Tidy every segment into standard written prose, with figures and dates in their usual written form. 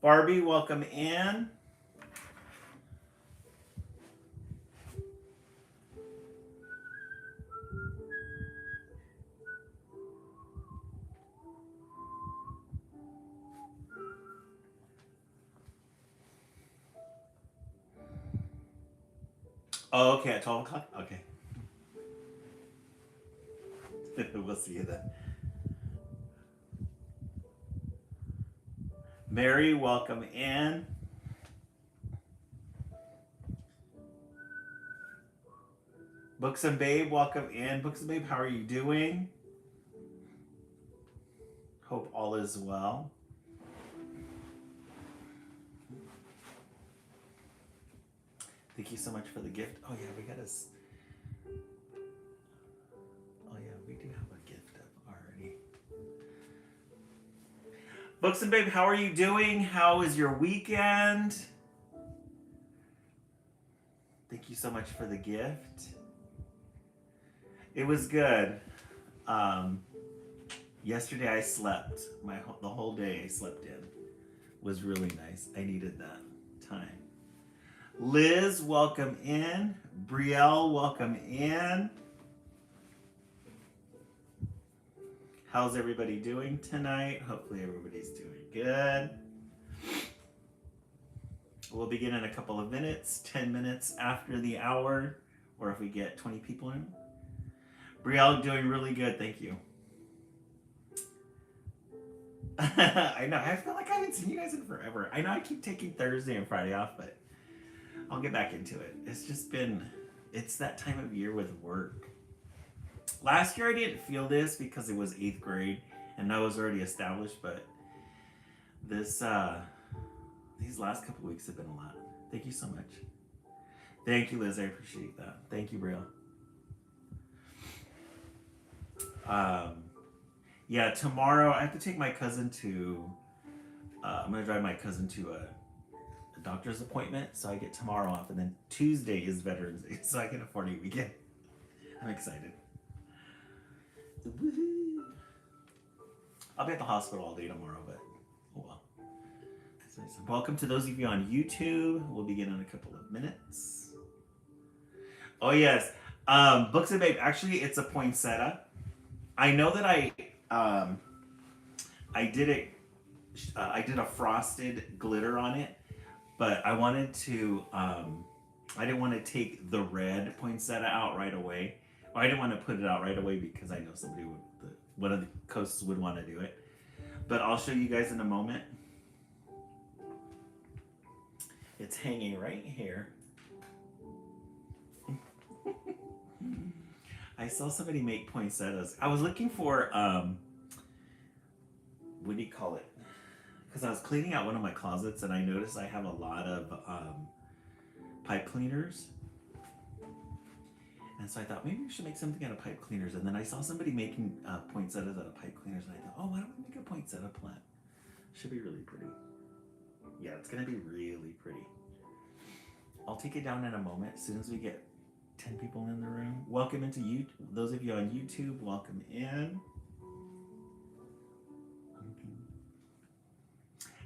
Barbie, welcome in. Oh, okay, at 12 o'clock? Okay. We'll see you then. Mary, welcome in. Books and Babe, welcome in. Books and Babe, how are you doing? Hope all is well. Thank you so much for the gift. Oh yeah, we got us. Oh yeah, we do have a gift up already. Books and Babe, how are you doing? How is your weekend? Thank you so much for the gift. It was good. Um, Yesterday I slept. The whole day I slept in. Was really nice. I needed that time. Liz, welcome in. Brielle, welcome in. How's everybody doing tonight? Hopefully everybody's doing good. We'll begin in a couple of minutes, 10 minutes after the hour, or if we get 20 people in. Brielle, doing really good, thank you. I know, I feel like I haven't seen you guys in forever. I know I keep taking Thursday and Friday off, but I'll get back into it. It's that time of year with work. Last year I didn't feel this because it was 8th grade and I was already established, but these last couple weeks have been a lot. Thank you so much. Thank you, Liz. I appreciate that. Thank you, Brielle. Yeah, tomorrow I have to take my cousin to. I'm gonna drive my cousin to a doctor's appointment, so I get tomorrow off, and then Tuesday is Veterans Day, so I can afford a weekend. I'm excited. Woo-hoo. I'll be at the hospital all day tomorrow, but oh well. So, welcome to those of you on YouTube. We'll begin in a couple of minutes. Oh yes, Books and Babe. Actually, it's a poinsettia. I know that I did it. I did a frosted glitter on it, but I wanted to. I didn't want to take the red poinsettia out right away. Well, I didn't want to put it out right away because I know one of the coasts would want to do it. But I'll show you guys in a moment. It's hanging right here. I saw somebody make poinsettias. I was looking for what do you call it? Because I was cleaning out one of my closets and I noticed I have a lot of pipe cleaners. And so I thought maybe we should make something out of pipe cleaners. And then I saw somebody making poinsettias out of pipe cleaners, and I thought, oh, why don't we make a poinsettia plant? Should be really pretty. Yeah, it's gonna be really pretty. I'll take it down in a moment as soon as we get 10 people in the room. Welcome into you. Those of you on YouTube, welcome in.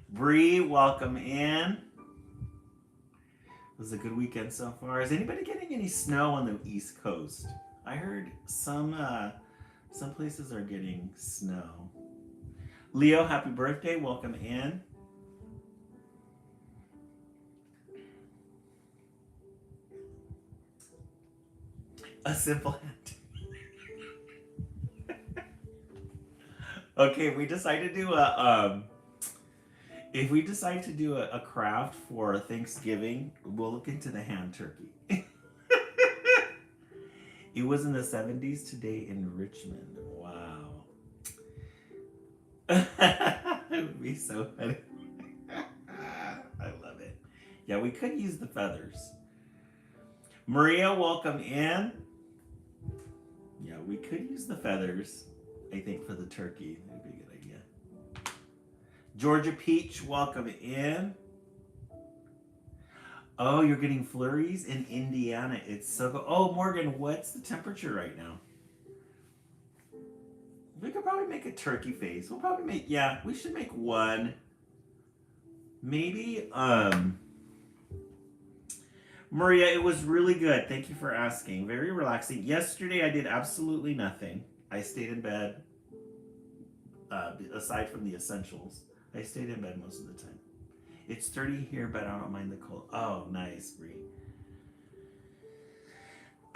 Bree, welcome in. It was a good weekend so far. Is anybody getting any snow on the East Coast? I heard some places are getting snow. Leo, happy birthday. Welcome in. A simple hat. Okay, we decided to do if we decide to do a craft for Thanksgiving, we'll look into the hand turkey. It was in the 70s today in Richmond. Wow. It would be so funny. I love it. Yeah, we could use the feathers. Maria, welcome in. Yeah, we could use the feathers, I think, for the turkey. That'd be a good idea. Georgia Peach, welcome in. Oh, you're getting flurries in Indiana. It's so good. Oh, Morgan, what's the temperature right now? We could probably make a turkey face. We'll probably make, yeah, we should make one. maybe, Maria, it was really good. Thank you for asking. Very relaxing. Yesterday, I did absolutely nothing. I stayed in bed, aside from the essentials. I stayed in bed most of the time. It's 30 here, but I don't mind the cold. Oh, nice, Bree.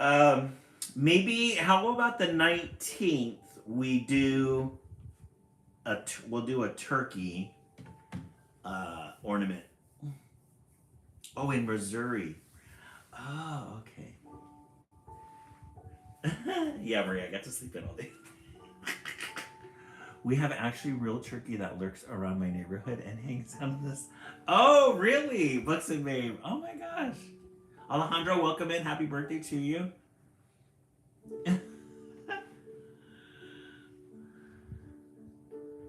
Um, maybe, how about the 19th? We'll do a turkey ornament. Oh, in Missouri. Oh, okay. Yeah, Maria, I got to sleep in all day. We have actually real turkey that lurks around my neighborhood and hangs out in this. Oh, really? Books and Babe. Oh my gosh. Alejandro, welcome in. Happy birthday to you.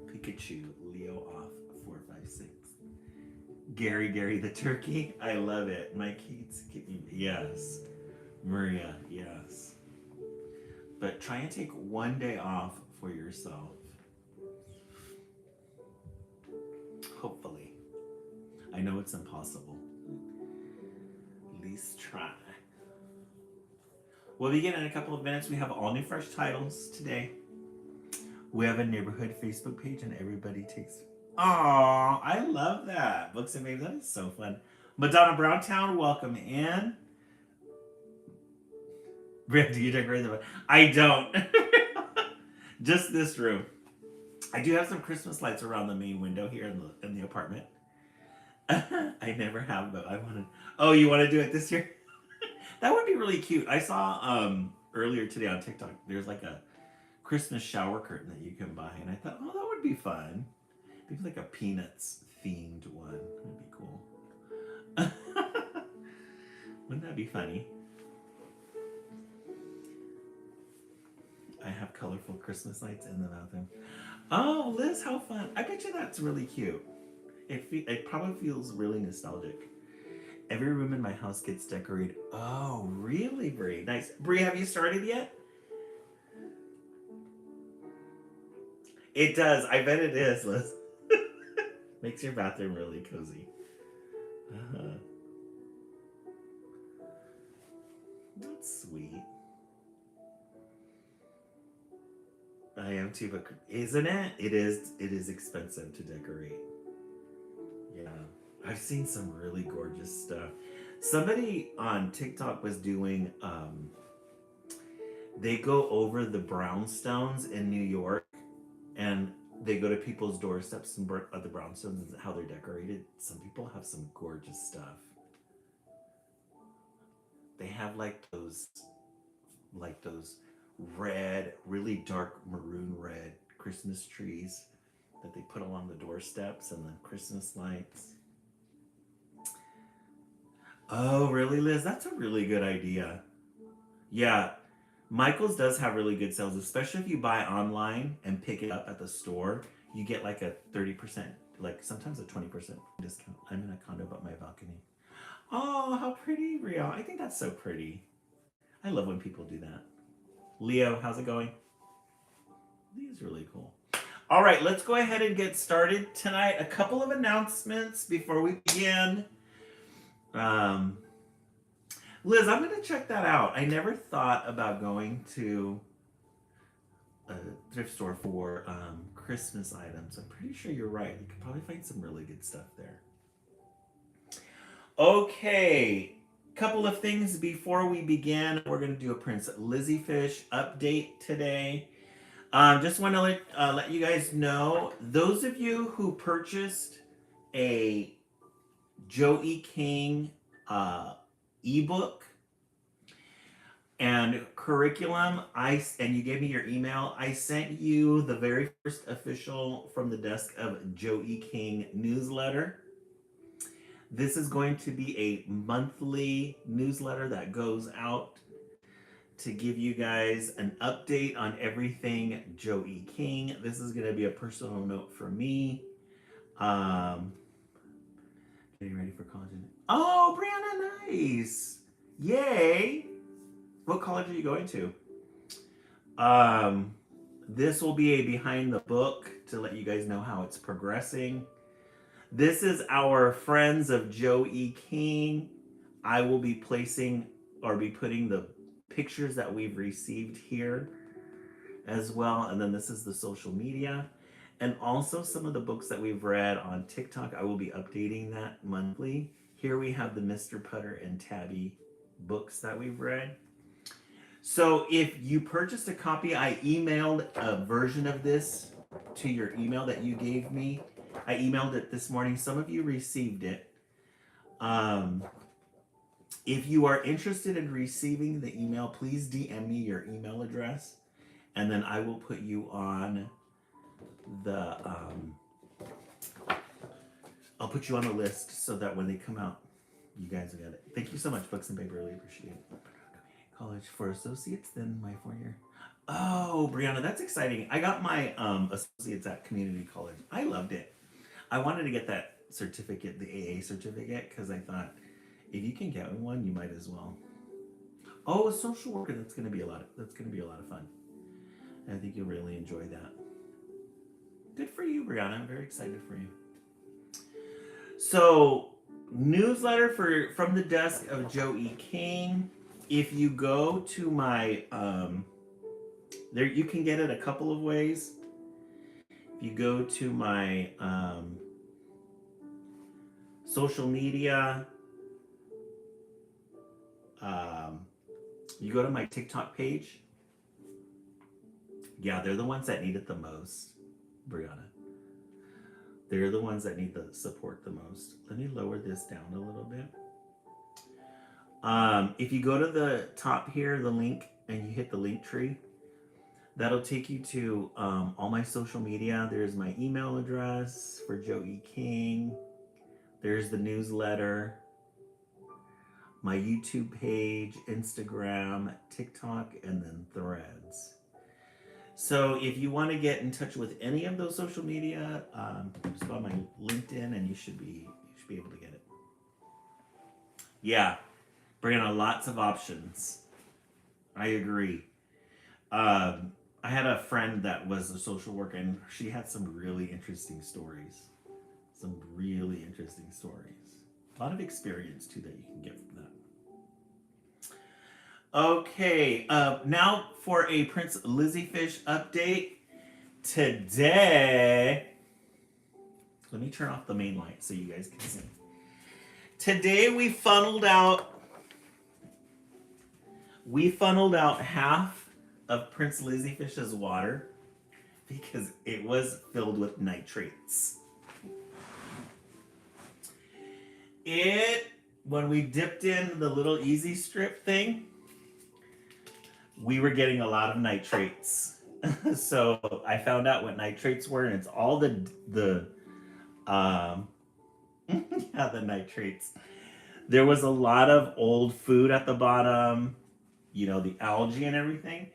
Pikachu, Leo off 456. Gary the turkey. I love it. My kids, yes. Maria, yes. But try and take one day off for yourself. Hopefully. I know it's impossible. At least try. We'll begin in a couple of minutes. We have all new fresh titles today. We have a neighborhood Facebook page and everybody takes. Aw, I love that. Books and Babe, that is so fun. Madonna Browntown, welcome in. Brad, do you decorate the? I don't. Just this room. I do have some Christmas lights around the main window here in the apartment. I never have, but I want to. Oh, you want to do it this year? That would be really cute. I saw earlier today on TikTok. There's like a Christmas shower curtain that you can buy, and I thought, oh, that would be fun. Maybe like a Peanuts themed one. That'd be cool. Wouldn't that be funny? I have colorful Christmas lights in the bathroom. Oh, Liz, how fun. I bet you that's really cute. It probably feels really nostalgic. Every room in my house gets decorated. Oh, really, Brie? Nice. Brie, have you started yet? It does. I bet it is, Liz. Makes your bathroom really cozy. Uh-huh. That's sweet. I am too, but isn't it? It is. It is expensive to decorate. Yeah, I've seen some really gorgeous stuff. Somebody on TikTok was doing. They go over the brownstones in New York, and they go to people's doorsteps and the brownstones and how they're decorated. Some people have some gorgeous stuff. They have like those red, really dark maroon red Christmas trees that they put along the doorsteps and the Christmas lights. Oh, really, Liz? That's a really good idea. Yeah, Michael's does have really good sales, especially if you buy online and pick it up at the store. You get like a 30%, like sometimes a 20% discount. I'm in a condo but my balcony. Oh, how pretty, Rio. I think that's so pretty. I love when people do that. Leo, how's it going? Leo's really cool. All right, let's go ahead and get started tonight. A couple of announcements before we begin. Liz, I'm going to check that out. I never thought about going to a thrift store for Christmas items. I'm pretty sure you're right. You could probably find some really good stuff there. Okay, couple of things before we begin. We're going to do a Prince Lizzie Fish update today. Just want to let you guys know, those of you who purchased a Joey King ebook and curriculum, and you gave me your email, I sent you the very first official From the Desk of Joey King newsletter. This is going to be a monthly newsletter that goes out to give you guys an update on everything Joey King. This is going to be a personal note for me. Getting ready for college. Oh, Brianna, nice. Yay. What college are you going to? This will be a behind the book to let you guys know how it's progressing. This is our friends of Joe E. King. I will be placing or be putting the pictures that we've received here as well. And then this is the social media. And also some of the books that we've read on TikTok. I will be updating that monthly. Here we have the Mr. Putter and Tabby books that we've read. So if you purchased a copy, I emailed a version of this to your email that you gave me. I emailed it this morning. Some of you received it. If you are interested in receiving the email, please DM me your email address, and then I will put you on the I'll put you on the list so that when they come out, you guys will get it. Thank you so much, Books and Paper. Really appreciate it. College for associates, then my 4-year. Oh, Brianna, that's exciting. I got my associates at community college. I loved it. I wanted to get that certificate, the AA certificate, because I thought if you can get one, you might as well. Oh, a social worker. That's gonna be a lot of fun. I think you'll really enjoy that. Good for you, Brianna. I'm very excited for you. So, newsletter from the desk of Joe E. King. If you go to my there, you can get it a couple of ways. If you go to my social media, you go to my TikTok page. Yeah, they're the ones that need it the most, Brianna. They're the ones that need the support the most. Let me lower this down a little bit. If you go to the top here, the link, and you hit the link tree, that'll take you to all my social media. There's my email address for Joe E. King. There's the newsletter, my YouTube page, Instagram, TikTok, and then Threads. So if you want to get in touch with any of those social media, just go on my LinkedIn and you should be able to get it. Yeah, Brianna, lots of options. I agree. I had a friend that was a social worker, and she had some really interesting stories. A lot of experience too that you can get from that. Okay, now for a Prince Lizzie Fish update. Today, let me turn off the main light so you guys can see. Today we funneled out half of Prince Lizzie Fish's water because it was filled with nitrates. When we dipped in the little easy strip thing, we were getting a lot of nitrates. So I found out what nitrates were, and it's all the nitrates. There was a lot of old food at the bottom, the algae and everything.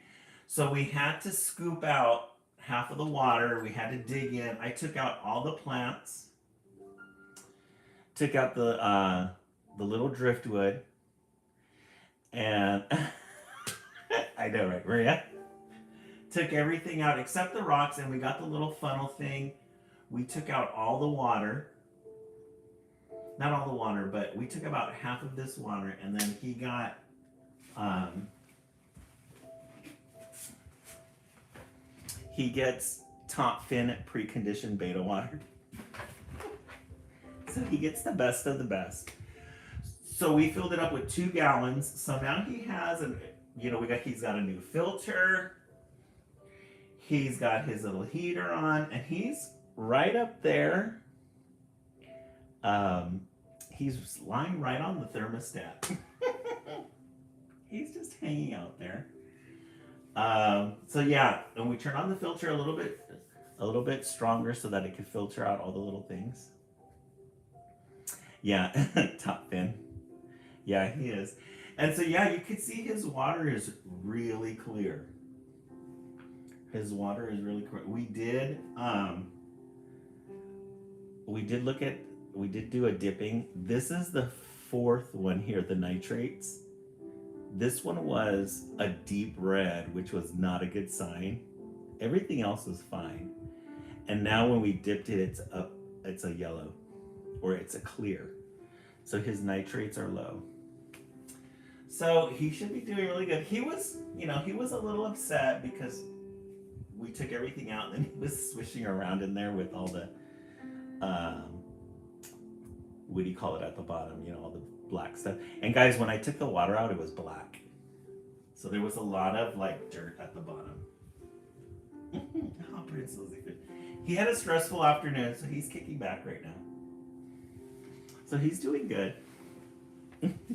So we had to scoop out half of the water. We had to dig in. I took out all the plants, took out the little driftwood, and I know, right, Maria? Took everything out except the rocks, and we got the little funnel thing. We took out all the water. Not all the water, but we took about half of this water, and then he got he gets top fin preconditioned beta water. So he gets the best of the best. So we filled it up with 2 gallons. So now he has he's got a new filter. He's got his little heater on, and he's right up there. He's lying right on the thermostat. He's just hanging out there. So yeah, and we turn on the filter a little bit stronger so that it can filter out all the little things. Yeah, top fin. Yeah, he is. And so yeah, you can see his water is really clear. We did do a dipping. This is the 4th one here, the nitrates. This one was a deep red, which was not a good sign. Everything else was fine. And now when we dipped it, it's a yellow. or it's a clear. So his nitrates are low. So he should be doing really good. He was, he was a little upset because we took everything out and he was swishing around in there with all the, what do you call it at the bottom? All the black stuff. And guys, when I took the water out, it was black. So there was a lot of like dirt at the bottom. Oh, Prince Lizzie. He had a stressful afternoon, so he's kicking back right now. So he's doing good.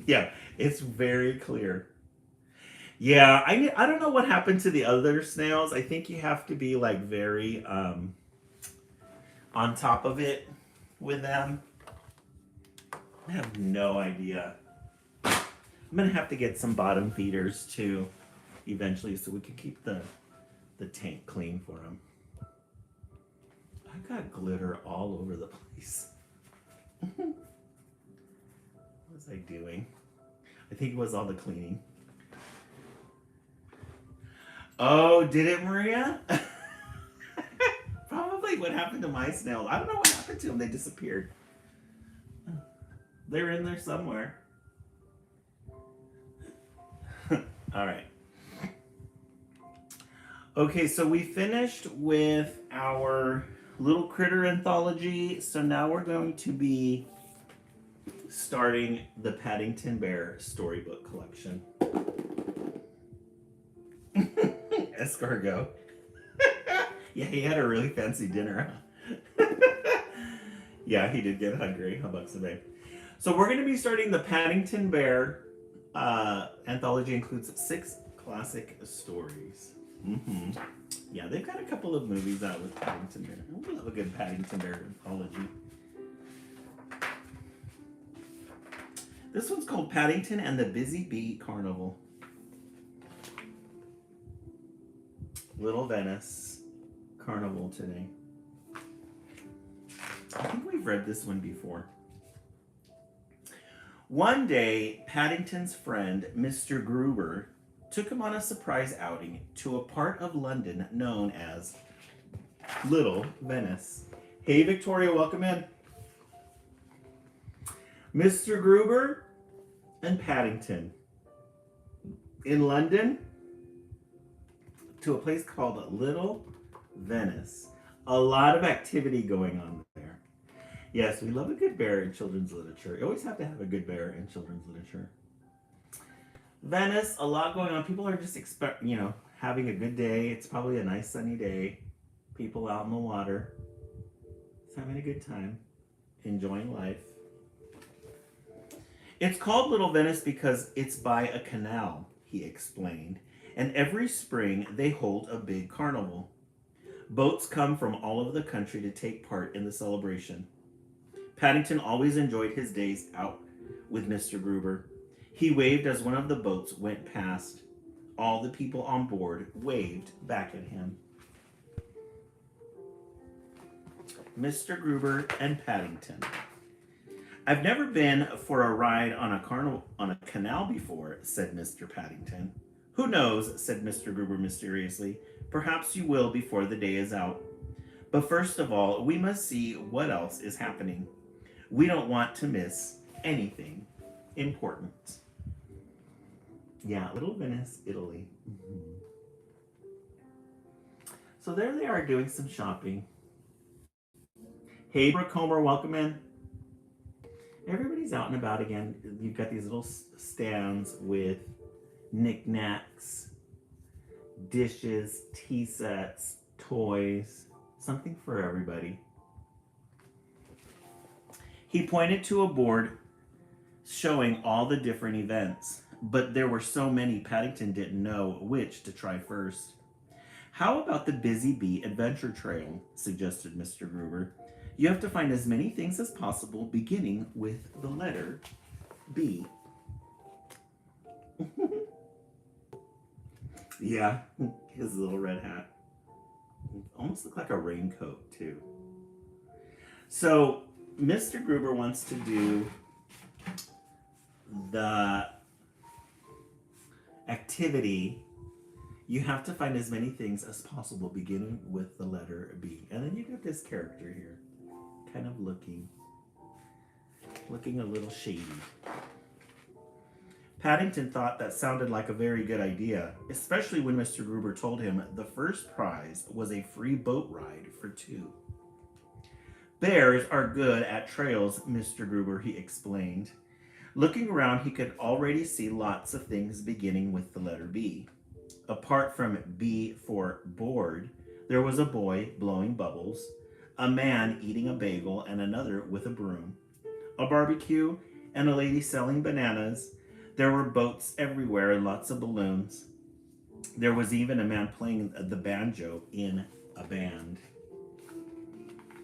Yeah, it's very clear. Yeah, I don't know what happened to the other snails. I think you have to be like very on top of it with them. I have no idea. I'm gonna have to get some bottom feeders too, eventually, so we can keep the tank clean for them. I got glitter all over the place. What was I doing? I think it was all the cleaning. Oh, did it, Maria? Probably what happened to my snails. I don't know what happened to them. They disappeared. They're in there somewhere. All right. Okay, so we finished with our little critter anthology. So now we're going to be starting the Paddington Bear storybook collection. Escargot. Yeah, he had a really fancy dinner. Yeah, he did get hungry. $100 a day. So we're going to be starting the Paddington Bear anthology. Includes 6 classic stories. Mm-hmm. Yeah, they've got a couple of movies out with Paddington Bear. We love a good Paddington Bear anthology. This one's called Paddington and the Busy Bee Carnival. Little Venice Carnival today. I think we've read this one before. One day, Paddington's friend, Mr. Gruber, took him on a surprise outing to a part of London known as Little Venice. Hey, Victoria, welcome in. Mr. Gruber and Paddington in London to a place called Little Venice. A lot of activity going on there. Yes, we love a good bear in children's literature. You always have to have a good bear in children's literature. Venice, a lot going on. People are just having a good day. It's probably a nice sunny day. People out in the water. Just having a good time. Enjoying life. It's called Little Venice because it's by a canal, he explained. And every spring they hold a big carnival. Boats come from all over the country to take part in the celebration. Paddington always enjoyed his days out with Mr. Gruber. He waved as one of the boats went past. All the people on board waved back at him. Mr. Gruber and Paddington. I've never been for a ride on a canal before, said Mr. Paddington. Who knows, said Mr. Gruber mysteriously. Perhaps you will before the day is out. But first of all, we must see what else is happening. We don't want to miss anything important. Yeah, Little Venice, Italy. Mm-hmm. So there they are doing some shopping. Hey, Brooke Homer, welcome in. Everybody's out and about again. You've got these little stands with knickknacks, dishes, tea sets, toys, something for everybody. He pointed to a board showing all the different events, but there were so many Paddington didn't know which to try first. How about the Busy Bee Adventure Trail, suggested Mr. Gruber. You have to find as many things as possible, beginning with the letter B. Yeah, his little red hat. Almost looked like a raincoat, too. So, Mr. Gruber wants to do the activity. You have to find as many things as possible, beginning with the letter B. And then you got this character here, kind of looking. looking a little shady. Paddington thought that sounded like a very good idea, especially when Mr. Gruber told him the first prize was a free boat ride for two. Bears are good at trails, Mr. Gruber, he explained. Looking around, he could already see lots of things beginning with the letter B. Apart from B for board, there was a boy blowing bubbles, a man eating a bagel, and another with a broom, a barbecue, and a lady selling bananas. There were boats everywhere and lots of balloons. There was even a man playing the banjo in a band.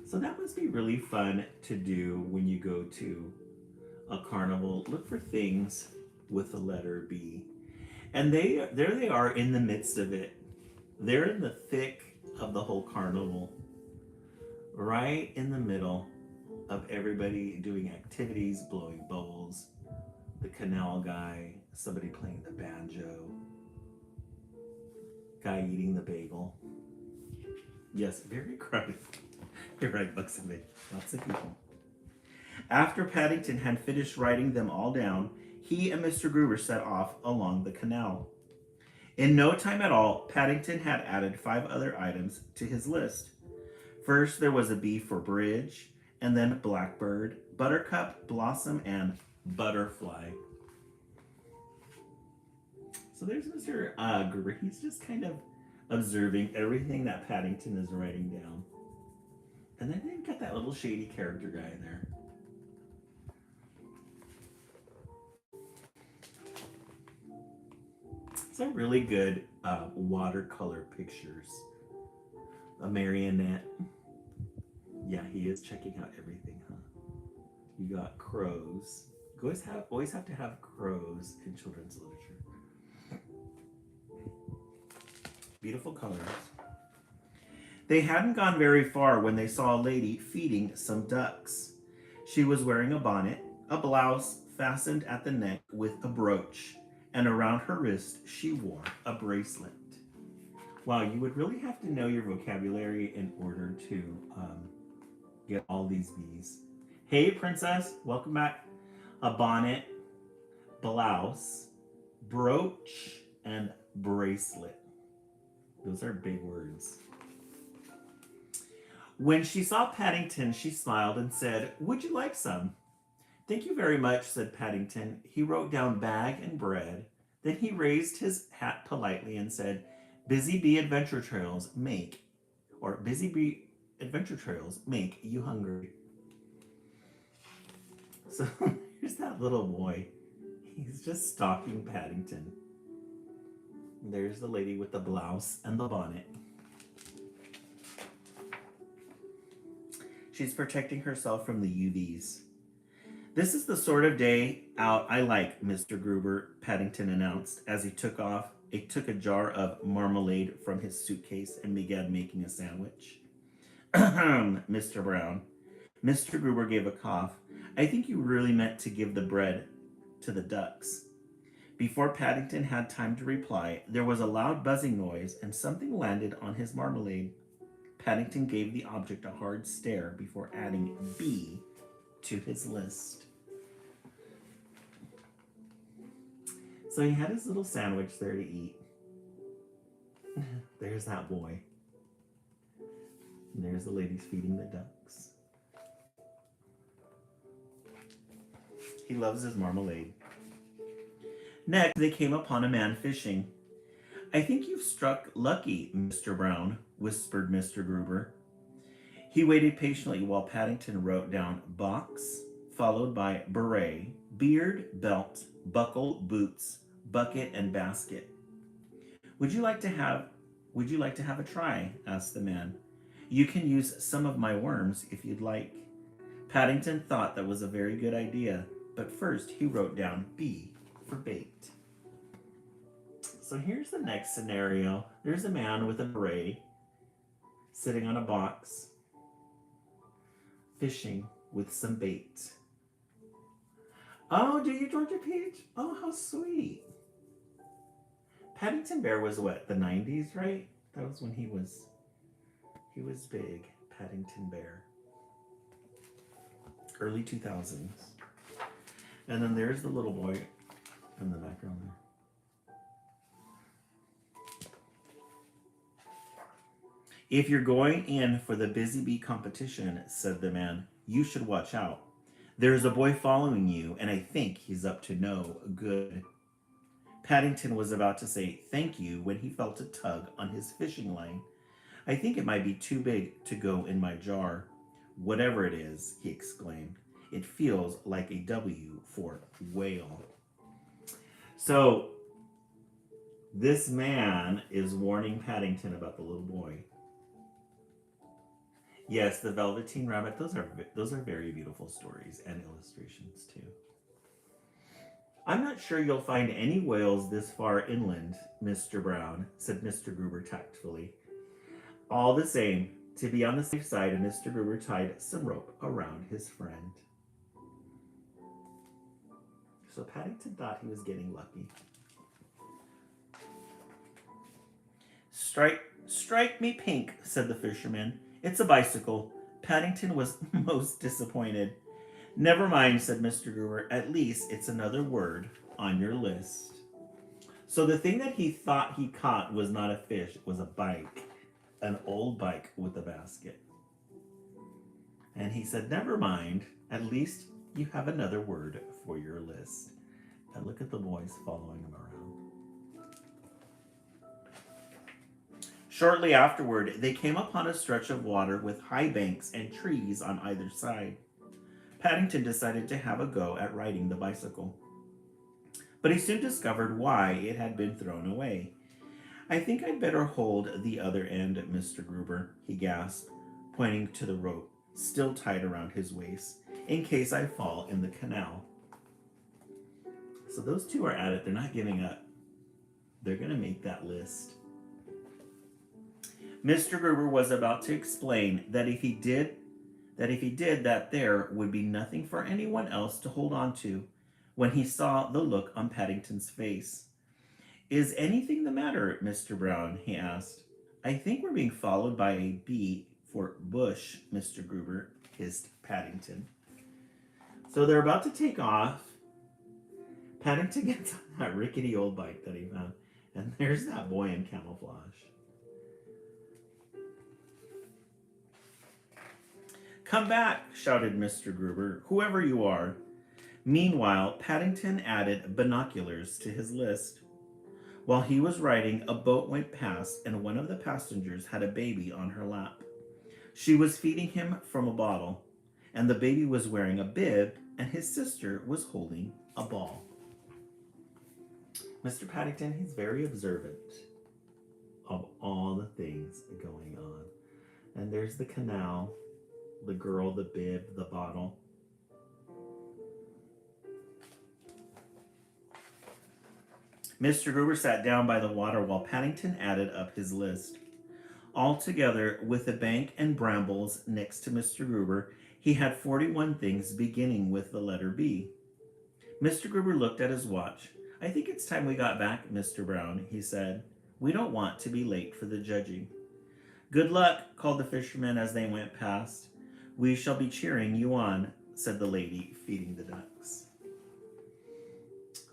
So that must be really fun to do when you go to a carnival. Look for things with the letter B. And there they are in the midst of it. They're in the thick of the whole carnival. Right in the middle of everybody doing activities, blowing bubbles, the canal guy, somebody playing the banjo, guy eating the bagel. Yes, very crowded. You're right, Buxton. Lots of people. After Paddington had finished writing them all down, he and Mr. Gruber set off along the canal. In no time at all, Paddington had added 5 other items to his list. First, there was a B for bridge, and then blackbird, buttercup, blossom, and butterfly. So there's Mr. Gruber. He's just kind of observing everything that Paddington is writing down. And then they've got that little shady character guy in there. Some really good watercolor pictures. A marionette. Yeah, he is checking out everything, huh? You got crows. You always have to have crows in children's literature. Beautiful colors. They hadn't gone very far when they saw a lady feeding some ducks. She was wearing a bonnet, a blouse fastened at the neck with a brooch, and around her wrist she wore a bracelet. Wow, you would really have to know your vocabulary in order to get all these B's. Hey, princess, welcome back. A bonnet, blouse, brooch, and bracelet. Those are big words. When she saw Paddington, she smiled and said, "Would you like some?" "Thank you very much," said Paddington. He wrote down bag and bread. Then he raised his hat politely and said, Busy Bee Adventure Trails make you hungry." So here's that little boy. He's just stalking Paddington. There's the lady with the blouse and the bonnet. She's protecting herself from the UVs. "This is the sort of day out I like, Mr. Gruber," Paddington announced as he took a jar of marmalade from his suitcase and began making a sandwich. Mr. Brown. Mr. Gruber gave a cough. "I think you really meant to give the bread to the ducks." Before Paddington had time to reply, there was a loud buzzing noise and something landed on his marmalade. Paddington gave the object a hard stare before adding B to his list. So he had his little sandwich there to eat. There's that boy. And there's the ladies feeding the ducks. He loves his marmalade. Next, they came upon a man fishing. "I think you've struck lucky, Mr. Brown," whispered Mr. Gruber. He waited patiently while Paddington wrote down box, followed by beret, beard, belt, buckle, boots, bucket, and basket. Would you like to have a try?" asked the man. "You can use some of my worms if you'd like." Paddington thought that was a very good idea, but first he wrote down B for bait. So here's the next scenario. There's a man with a beret sitting on a box fishing with some bait. "Oh, do you, Georgia Peach? Oh, how sweet." Paddington Bear was what, the 90s, right? That was when he was big, Paddington Bear. Early 2000s. And then there's the little boy in the background there. If you're going in for the busy bee competition, said the man, you should watch out. There's a boy following you, and I think he's up to no good. Paddington was about to say thank you when he felt a tug on his fishing line. I think it might be too big to go in my jar. Whatever it is, he exclaimed. It feels like a W for whale. So, this man is warning Paddington about the little boy. Yes, the Velveteen Rabbit, those are very beautiful stories and illustrations too. I'm not sure you'll find any whales this far inland, Mr. Brown, said Mr. Gruber tactfully. All the same, to be on the safe side, Mr. Gruber tied some rope around his friend. So Paddington thought he was getting lucky. Strike me pink, said the fisherman. It's a bicycle. Paddington was most disappointed. Never mind, said Mr. Gruber. At least it's another word on your list. So the thing that he thought he caught was not a fish, it was a bike. An old bike with a basket. And he said, never mind. At least you have another word for your list. And look at the boys following him around. Shortly afterward, they came upon a stretch of water with high banks and trees on either side. Paddington decided to have a go at riding the bicycle. But he soon discovered why it had been thrown away. I think I'd better hold the other end, Mr. Gruber, he gasped, pointing to the rope still tied around his waist, in case I fall in the canal. So those two are at it. They're not giving up. They're going to make that list. Mr. Gruber was about to explain that if he did, that there would be nothing for anyone else to hold on to when he saw the look on Paddington's face. Is anything the matter, Mr. Brown? He asked. I think we're being followed by a B for Bush, Mr. Gruber, hissed Paddington. So they're about to take off. Paddington gets on that rickety old bike that he found, and there's that boy in camouflage. Come back, shouted Mr. Gruber, whoever you are. Meanwhile, Paddington added binoculars to his list. While he was riding, a boat went past, and one of the passengers had a baby on her lap. She was feeding him from a bottle, and the baby was wearing a bib, and his sister was holding a ball. Mr. Paddington, he's very observant of all the things going on. And there's the canal, the girl, the bib, the bottle. Mr. Gruber sat down by the water while Paddington added up his list. Altogether, with the bank and brambles next to Mr. Gruber, he had 41 things beginning with the letter B. Mr. Gruber looked at his watch. I think it's time we got back, Mr. Brown, he said. We don't want to be late for the judging. Good luck, called the fisherman as they went past. We shall be cheering you on, said the lady feeding the ducks.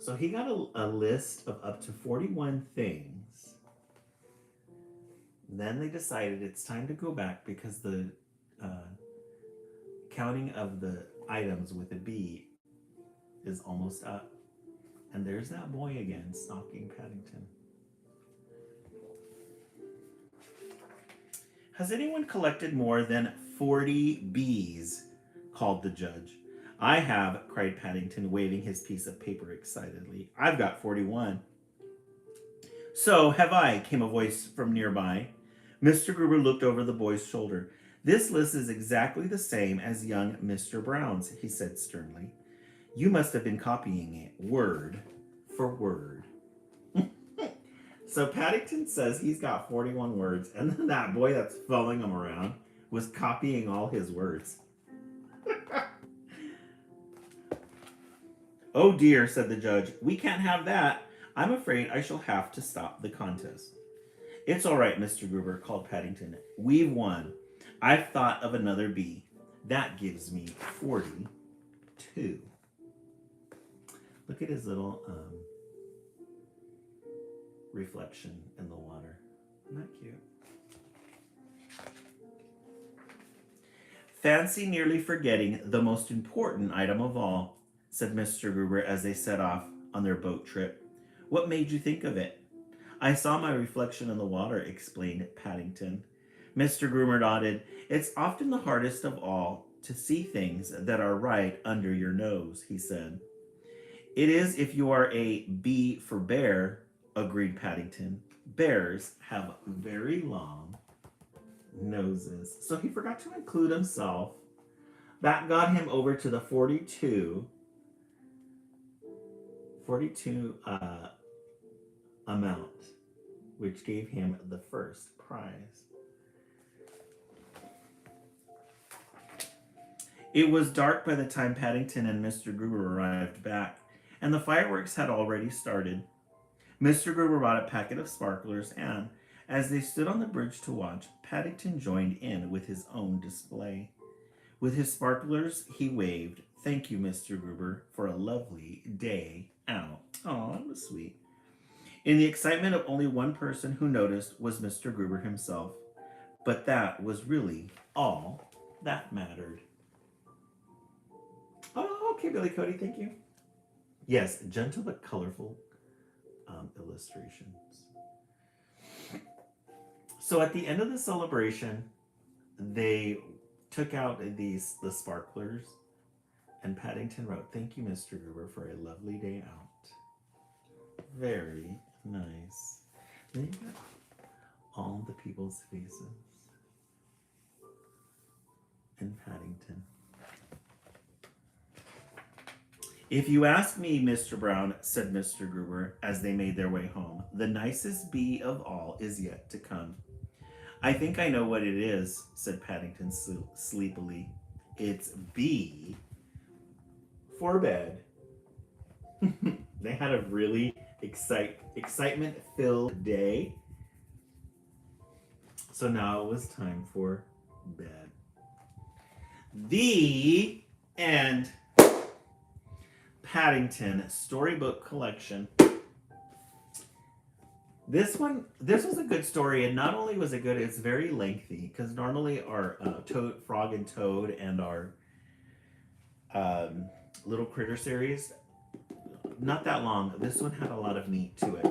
So he got a list of up to 41 things. Then they decided it's time to go back because the counting of the items with a B is almost up. And there's that boy again, stalking Paddington. Has anyone collected more than 40 bees? Called the judge. I have, cried Paddington, waving his piece of paper excitedly. I've got 41. So have I, came a voice from nearby. Mr. Gruber looked over the boy's shoulder. This list is exactly the same as young Mr. Brown's, he said sternly. You must have been copying it word for word. So Paddington says he's got 41 words, and then that boy that's following him around was copying all his words. Oh dear, said the judge. We can't have that. I'm afraid I shall have to stop the contest. It's all right, Mr. Gruber, called Paddington. We've won. I've thought of another B. That gives me 42. Look at his little reflection in the water. Isn't that cute? Fancy nearly forgetting the most important item of all, said Mr. Gruber as they set off on their boat trip. What made you think of it? I saw my reflection in the water, explained Paddington. Mr. Gruber nodded. It's often the hardest of all to see things that are right under your nose, he said. It is if you are a B for bear, agreed Paddington. Bears have very long noses. So he forgot to include himself. That got him over to the 42 amount, which gave him the first prize. It was dark by the time Paddington and Mr. Gruber arrived back, and the fireworks had already started. Mr. Gruber bought a packet of sparklers, and as they stood on the bridge to watch, Paddington joined in with his own display. With his sparklers, he waved, "Thank you, Mr. Gruber, for a lovely day out." Oh, that was sweet. In the excitement of only one person who noticed was Mr. Gruber himself. But that was really all that mattered. Oh, okay, Billy Cody, thank you. Yes, gentle but colorful illustrations. So at the end of the celebration, they took out the sparklers, and Paddington wrote, "Thank you, Mr. Gruber, for a lovely day out." Very nice. Then you got all the people's faces in Paddington. "If you ask me, Mr. Brown," said Mr. Gruber as they made their way home, "the nicest bee of all is yet to come." "I think I know what it is," said Paddington sleepily. "It's B for bed." They had a really excitement-filled day. So now it was time for bed. The end. Paddington Storybook Collection. This was a good story, and not only was it good, it's very lengthy, because normally our Frog and Toad and our Little Critter series, not that long. This one had a lot of meat to it.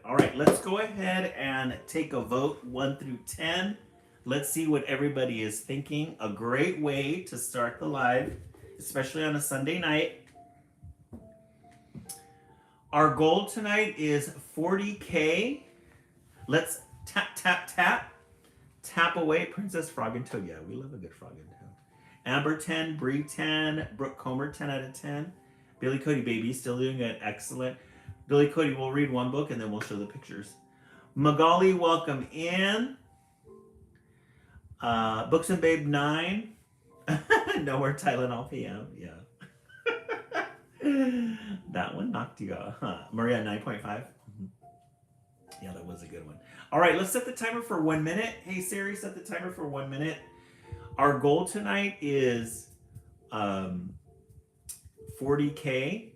All right, let's go ahead and take a vote 1 through 10. Let's see what everybody is thinking. A great way to start the live, especially on a Sunday night. Our goal tonight is 40K. Let's tap away Princess Frog and Toad. Yeah, we love a good Frog and Toad. Amber 10, Bree 10, Brooke Comer 10 out of 10. Billy Cody Baby still doing it. Excellent. Billy Cody, we'll read one book and then we'll show the pictures. Magali, welcome in. Books and Babe 9. No more Tylenol PM. Yeah. That one knocked you out, huh? Maria, 9.5. Mm-hmm. Yeah, that was a good one. All right, let's set the timer for 1 minute. Hey, Siri, set the timer for 1 minute. Our goal tonight is 40K.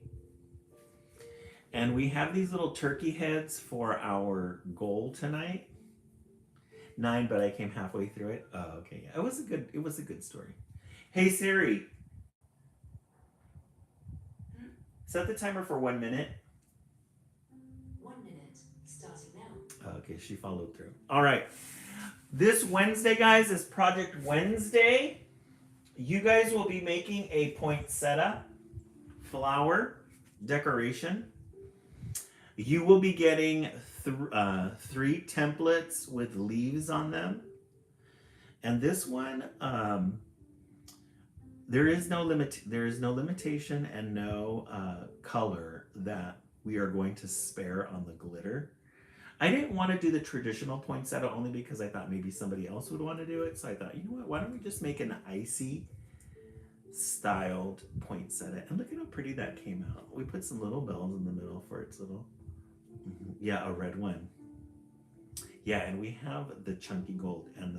And we have these little turkey heads for our goal tonight. 9, but I came halfway through it. Oh, okay. Yeah, it was a good story. Hey, Siri. Set the timer for 1 minute. 1 minute, starting now. Okay, she followed through. All right. This Wednesday, guys, is Project Wednesday. You guys will be making a poinsettia flower decoration. You will be getting 3 templates with leaves on them. And this one, there is no limitation and no color that we are going to spare on the glitter. I didn't want to do the traditional poinsettia only because I thought maybe somebody else would want to do it. So I thought, you know what, why don't we just make an icy styled poinsettia? And look at how pretty that came out. We put some little bells in the middle for its little, yeah, a red one. Yeah, and we have the chunky gold and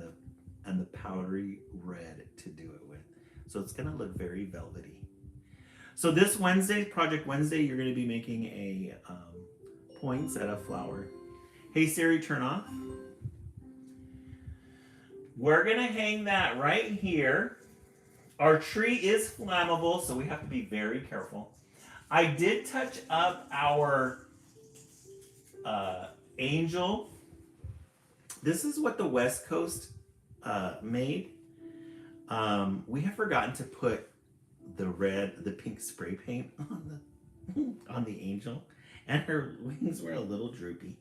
the powdery red to do it with. So it's gonna look very velvety. So this Wednesday, Project Wednesday, you're going to be making a poinsettia flower. Hey Siri, turn off. We're going to hang that right here. Our tree is flammable, so we have to be very careful. I did touch up our angel. This is what the West Coast made. We have forgotten to put the pink spray paint on the angel, and her wings were a little droopy.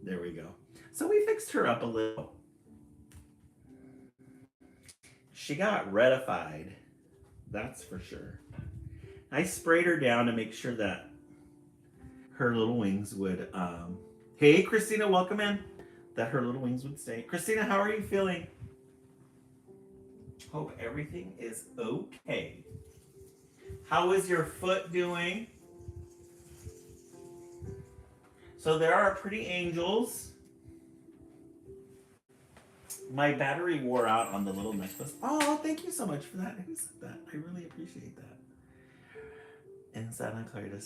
There we go. So we fixed her up a little. She got redified, that's for sure. I sprayed her down to make sure that her little wings would hey Christina, welcome in. That her little wings would stay. Christina, how are you feeling? Hope everything is okay. How is your foot doing? So there are pretty angels. My battery wore out on the little necklace. Oh, thank you so much for that. Who said that? I really appreciate that. And Santa Clarita.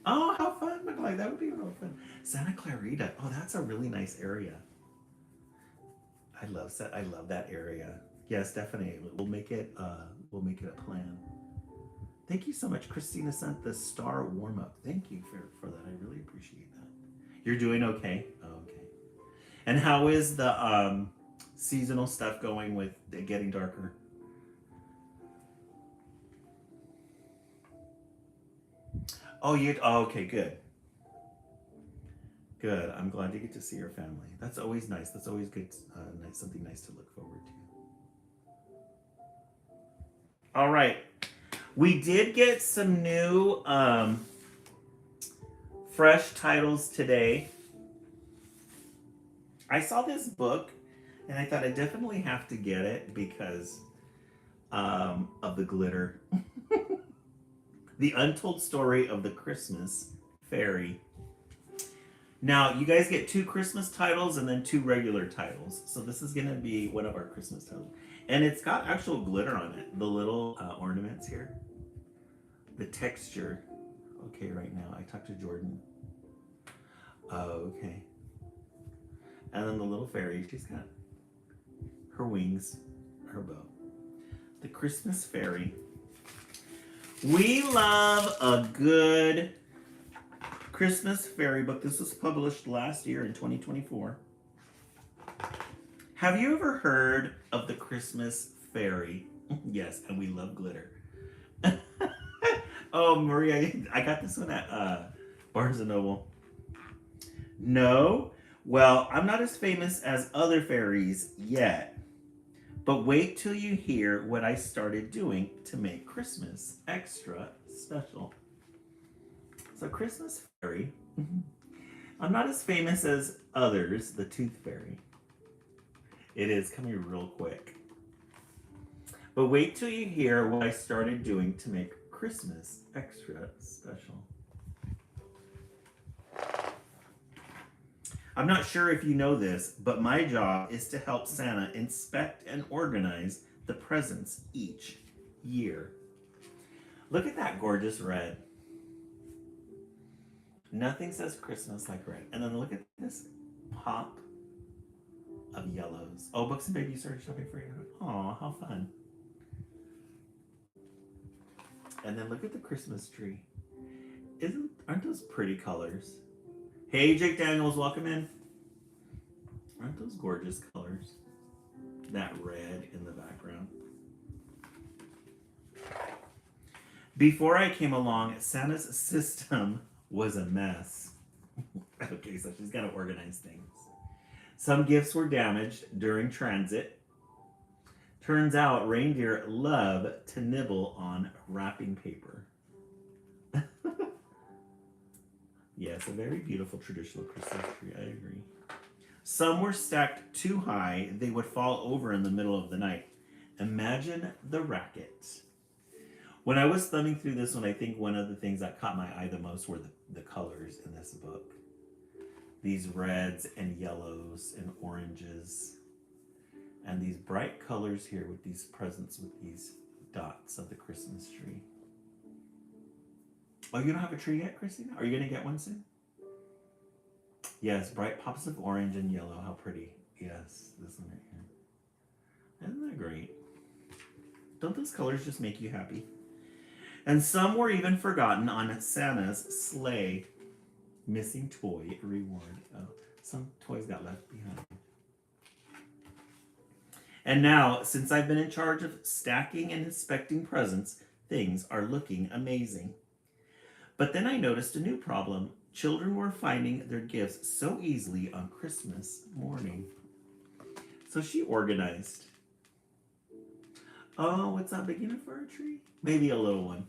Oh, how fun, McClay. That would be real fun. Santa Clarita. Oh, that's a really nice area. I love that area. Yes, definitely. We'll make it a plan. Thank you so much. Christina sent the star warm up. Thank you for that. I really appreciate that. You're doing okay? Oh, okay. And how is the seasonal stuff going with it getting darker? Oh, okay, good. Good. I'm glad you get to see your family. That's always nice. That's always good. Something nice to look forward to. All right. We did get some new fresh titles today. I saw this book and I thought I definitely have to get it because of the glitter. The Untold Story of the Christmas Fairy. Now, you guys get 2 Christmas titles and then 2 regular titles. So this is going to be one of our Christmas titles. And it's got actual glitter on it. The little ornaments here. The texture. Okay, right now. I talked to Jordan. Oh, okay. And then the little fairy. She's got her wings, her bow. The Christmas Fairy. We love a good Christmas fairy book. This was published last year in 2024. Have you ever heard of the Christmas Fairy? Yes, and we love glitter. Oh, Maria, I got this one at Barnes & Noble. No? Well, I'm not as famous as other fairies yet. But wait till you hear what I started doing to make Christmas extra special. So Christmas Fairy, I'm not as famous as others, the Tooth Fairy. It is coming real quick. But wait till you hear what I started doing to make Christmas extra special. I'm not sure if you know this, but my job is to help Santa inspect and organize the presents each year. Look at that gorgeous red. Nothing says Christmas like red. And then look at this pop of yellows. Oh, Books and Baby started shopping for you. Oh, how fun. And then look at the Christmas tree. Aren't those pretty colors? Hey, Jake Daniels, welcome in. Aren't those gorgeous colors? That red in the background. Before I came along, Santa's system was a mess. Okay, so she's got to organize things. Some gifts were damaged during transit. Turns out reindeer love to nibble on wrapping paper. Yes, a very beautiful traditional Christmas tree, I agree. Some were stacked too high, they would fall over in the middle of the night. Imagine the racket. When I was thumbing through this one, I think one of the things that caught my eye the most were the colors in this book. These reds and yellows and oranges. And these bright colors here with these presents with these dots of the Christmas tree. Oh, you don't have a tree yet, Christina? Are you going to get one soon? Yes, bright pops of orange and yellow. How pretty. Yes, this one right here. Isn't that great? Don't those colors just make you happy? And some were even forgotten on Santa's sleigh. Missing toy reward. Oh, some toys got left behind. And now, since I've been in charge of stacking and inspecting presents, things are looking amazing. But then I noticed a new problem. Children were finding their gifts so easily on Christmas morning. So she organized. Oh, what's that big enough for a tree? Maybe a little one.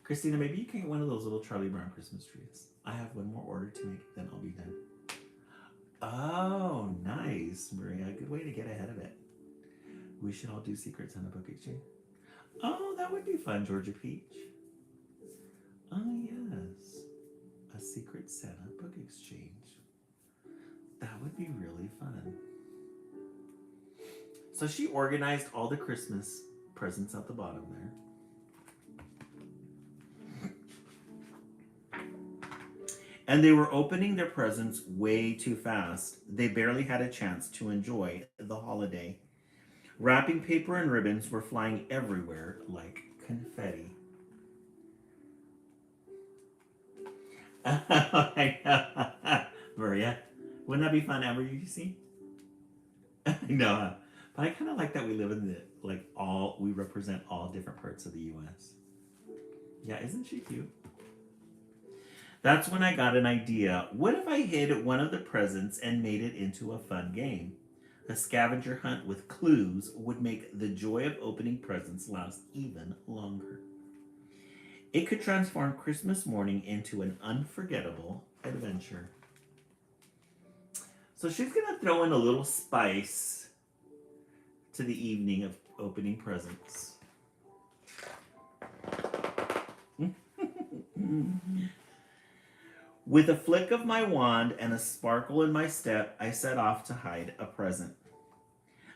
Christina, maybe you can get one of those little Charlie Brown Christmas trees. I have one more order to make, then I'll be done. Oh, nice, Maria. Good way to get ahead of it. We should all do Secret Santa book exchange. Oh, that would be fun, Georgia Peach. Oh, yes. A Secret Santa book exchange. That would be really fun. So she organized all the Christmas presents at the bottom there. And they were opening their presents way too fast. They barely had a chance to enjoy the holiday. Wrapping paper and ribbons were flying everywhere like confetti. Maria, wouldn't that be fun ever, you see? I know, but I kind of like that we live in we represent all different parts of the U.S. Yeah, isn't she cute? That's when I got an idea. What if I hid one of the presents and made it into a fun game? A scavenger hunt with clues would make the joy of opening presents last even longer. It could transform Christmas morning into an unforgettable adventure. So she's going to throw in a little spice to the evening of opening presents. With a flick of my wand and a sparkle in my step, I set off to hide a present.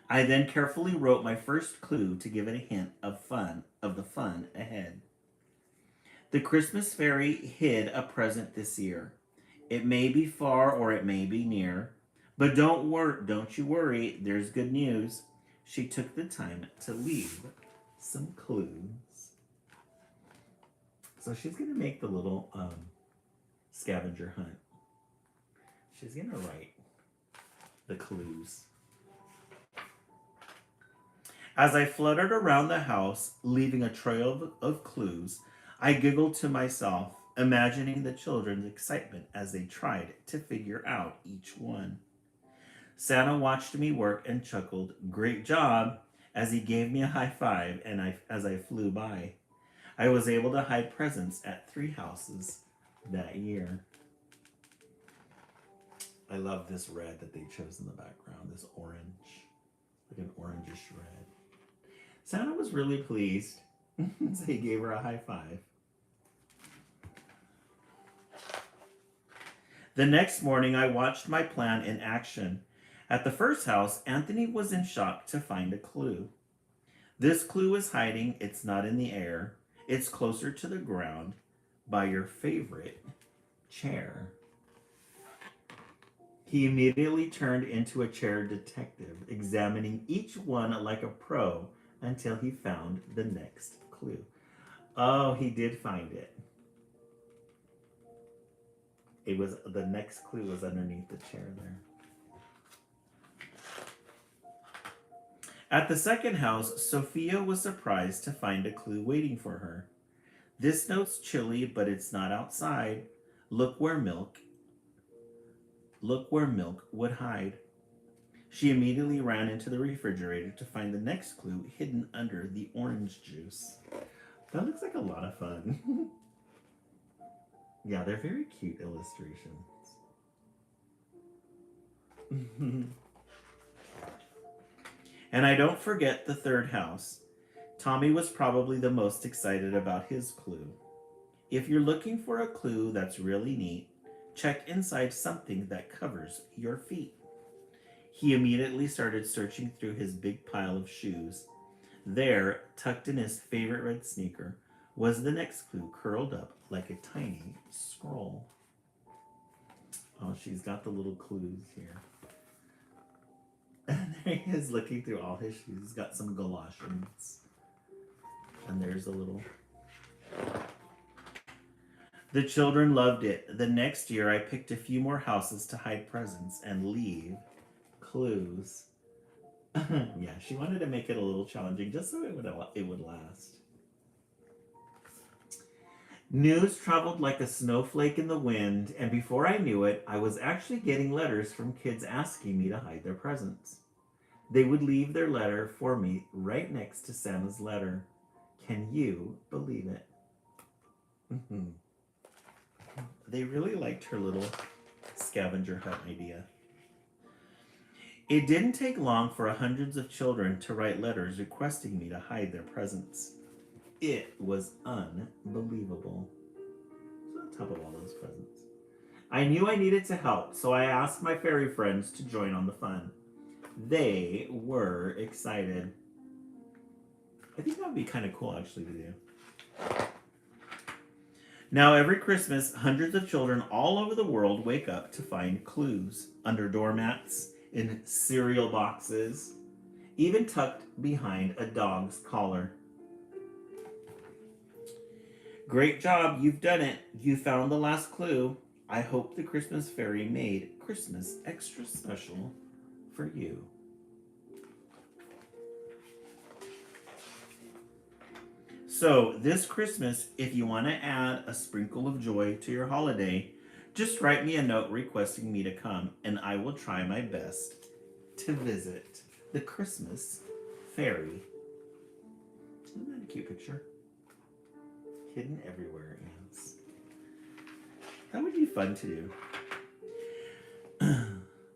I then carefully wrote my first clue to give it a hint of the fun ahead. The Christmas fairy hid a present this year. It may be far or it may be near, but don't you worry, there's good news. She took the time to leave some clues. So she's going to make the little scavenger hunt. She's going to write the clues. As I fluttered around the house, leaving a trail of clues, I giggled to myself, imagining the children's excitement as they tried to figure out each one. Santa watched me work and chuckled, "Great job," as he gave me a high five as I flew by. I was able to hide presents at 3 houses that year. I love this red that they chose in the background, this orange, like an orangish red. Santa was really pleased, so he gave her a high five. The next morning, I watched my plan in action. At the first house, Anthony was in shock to find a clue. This clue is hiding. It's not in the air. It's closer to the ground by your favorite chair. He immediately turned into a chair detective, examining each one like a pro until he found the next clue. Oh, he did find it. The next clue was underneath the chair there. At the second house, Sophia was surprised to find a clue waiting for her. This note's chilly, but it's not outside. Look where milk would hide. She immediately ran into the refrigerator to find the next clue hidden under the orange juice. That looks like a lot of fun. Yeah, they're very cute illustrations. And I don't forget the third house. Tommy was probably the most excited about his clue. If you're looking for a clue that's really neat, check inside something that covers your feet. He immediately started searching through his big pile of shoes. There, tucked in his favorite red sneaker, was the next clue, curled up like a tiny scroll. Oh, she's got the little clues here. And there he is looking through all his shoes. He's got some galoshes. And there's a little... The children loved it. The next year, I picked a few more houses to hide presents and leave clues. Yeah, she wanted to make it a little challenging just so it would last. News traveled like a snowflake in the wind, and before I knew it, I was actually getting letters from kids asking me to hide their presents. They would leave their letter for me right next to Santa's letter. Can you believe it? They really liked her little scavenger hunt idea. It didn't take long for hundreds of children to write letters requesting me to hide their presents. It was unbelievable. So on top of all those presents. I knew I needed to help, so I asked my fairy friends to join on the fun. They were excited. I think that would be kind of cool actually to do. Now every Christmas, hundreds of children all over the world wake up to find clues under doormats, in cereal boxes, even tucked behind a dog's collar. Great job, you've done it. You found the last clue. I hope the Christmas fairy made Christmas extra special for you. So this Christmas, if you want to add a sprinkle of joy to your holiday, just write me a note requesting me to come, and I will try my best to visit the Christmas fairy. Isn't that a cute picture? Hidden everywhere, yes. That would be fun to do.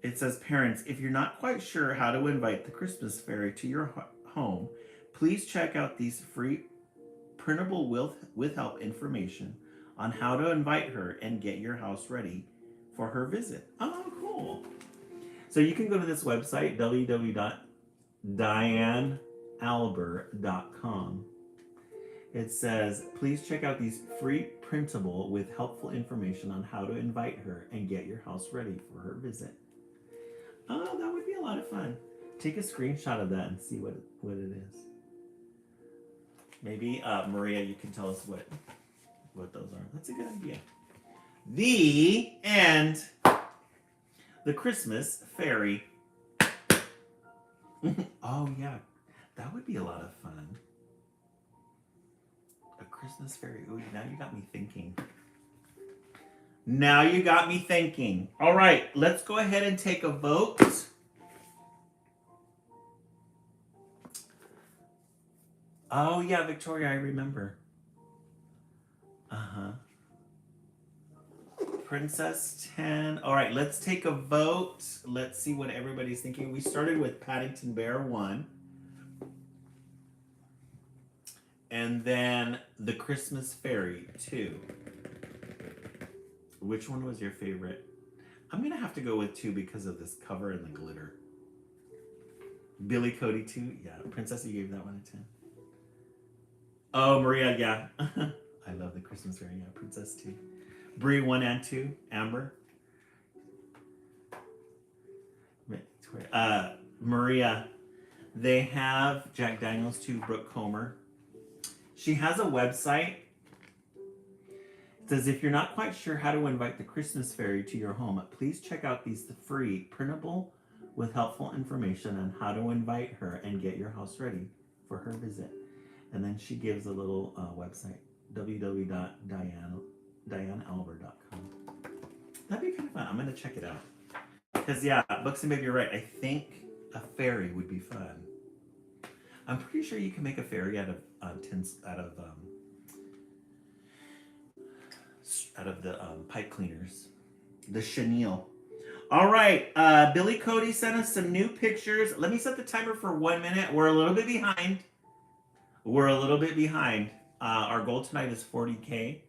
It says, parents, if you're not quite sure how to invite the Christmas fairy to your home, please check out these free printable with help information on how to invite her and get your house ready for her visit. Oh, cool. So you can go to this website, www.dianealber.com. It says, please check out these free printable with helpful information on how to invite her and get your house ready for her visit. Oh, that would be a lot of fun. Take a screenshot of that and see what it is. Maybe, Maria, you can tell us what those are. That's a good idea. The end. The Christmas fairy. Oh, yeah. That would be a lot of fun. A Christmas fairy. Ooh, now you got me thinking. Now you got me thinking. All right, let's go ahead and take a vote. Oh, yeah, Victoria, I remember. Uh-huh. Princess 10. All right, let's take a vote. Let's see what everybody's thinking. We started with Paddington Bear 1. And then The Christmas Fairy 2. Which one was your favorite? I'm going to have to go with 2 because of this cover and the glitter. Billy Cody 2. Yeah, Princess, you gave that one a 10. Oh, Maria, yeah. I love The Christmas Fairy. Yeah, Princess 2. Bree 1 and 2. Amber. Maria. They have Jack Daniels 2, Brooke Comer. She has a website. It says, if you're not quite sure how to invite the Christmas fairy to your home, please check out these free printable with helpful information on how to invite her and get your house ready for her visit. And then she gives a little website, www.dianealber.com. That'd be kind of fun. I'm going to check it out. Because, yeah, Books and Baby, you're right. I think a fairy would be fun. I'm pretty sure you can make a fairy out of the pipe cleaners, the chenille. All right, Billy Cody sent us some new pictures. Let me set the timer for 1 minute. We're a little bit behind. Our goal tonight is 40K.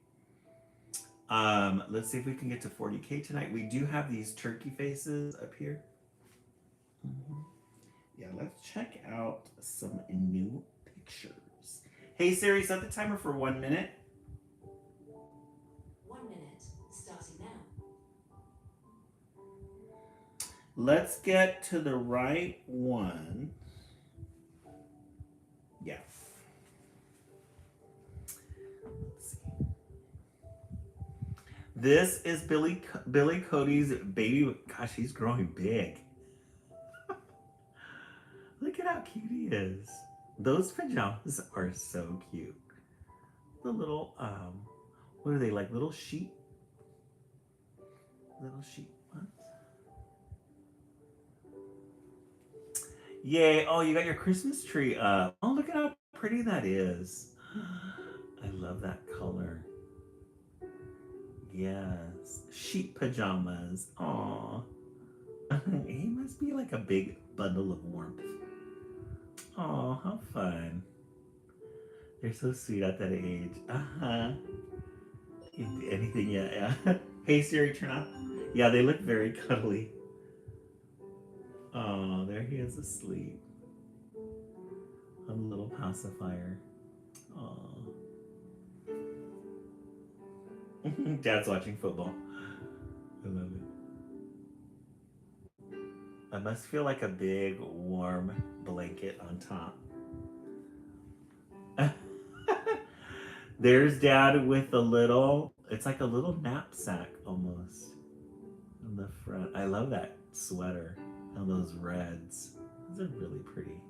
Let's see if we can get to 40K tonight. We do have these turkey faces up here. Yeah, let's check out some new pictures. Hey Siri, set the timer for 1 minute. 1 minute, starting now. Let's get to the right one. Yeah. Let's see. This is Billy Cody's baby. Gosh, he's growing big. Look at how cute he is. Those pajamas are so cute. The little, what are they, like little sheep? Little sheep ones? Yay. Oh, you got your Christmas tree up. Oh, look at how pretty that is. I love that color. Yes. Sheep pajamas. Aw. He must be like a big bundle of warmth. Aw, how fun. They're so sweet at that age. Uh-huh. Anything yet? Yeah. Hey Siri, turn off. Yeah, they look very cuddly. Oh, there he is asleep. A little pacifier. Oh. Dad's watching football. I love it. I must feel like a big warm blanket on top. There's Dad with a little, it's like a little knapsack almost in the front. I love that sweater and those reds. Those are really pretty.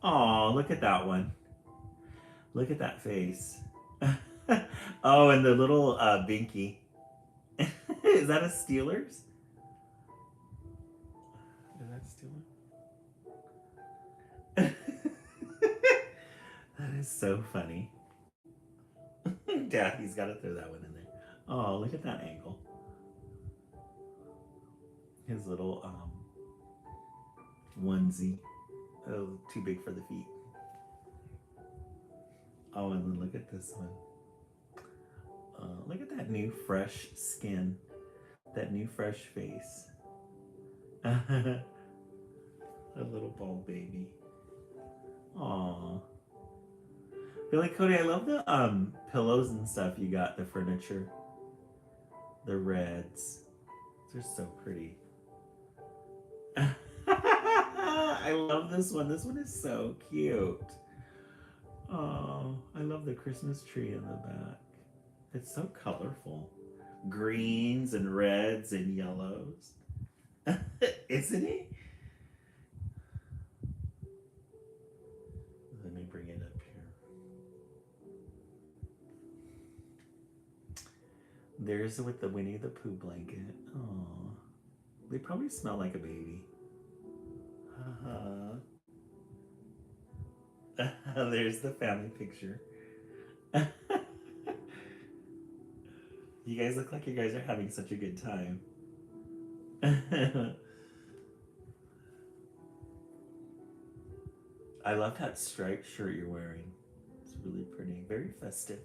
Oh, look at that one. Look at that face. Oh, and the little binky. Is that a Steelers? Is that Steelers? That is so funny. Dad, he's got to throw that one in there. Oh, look at that angle. His little onesie. Oh, too big for the feet. Oh, and then look at this one. Look at that new fresh skin. That new fresh face. A little bald baby. Aww. Billy Cody, I love the pillows and stuff you got, the furniture. The reds. They're so pretty. I love this one. This one is so cute. Oh, I love the Christmas tree in the back. It's so colorful. Greens and reds and yellows. Isn't he? Let me bring it up here. There's with the Winnie the Pooh blanket. Oh, they probably smell like a baby. There's the family picture. You guys look like you guys are having such a good time. I love that striped shirt you're wearing. It's really pretty. Very festive.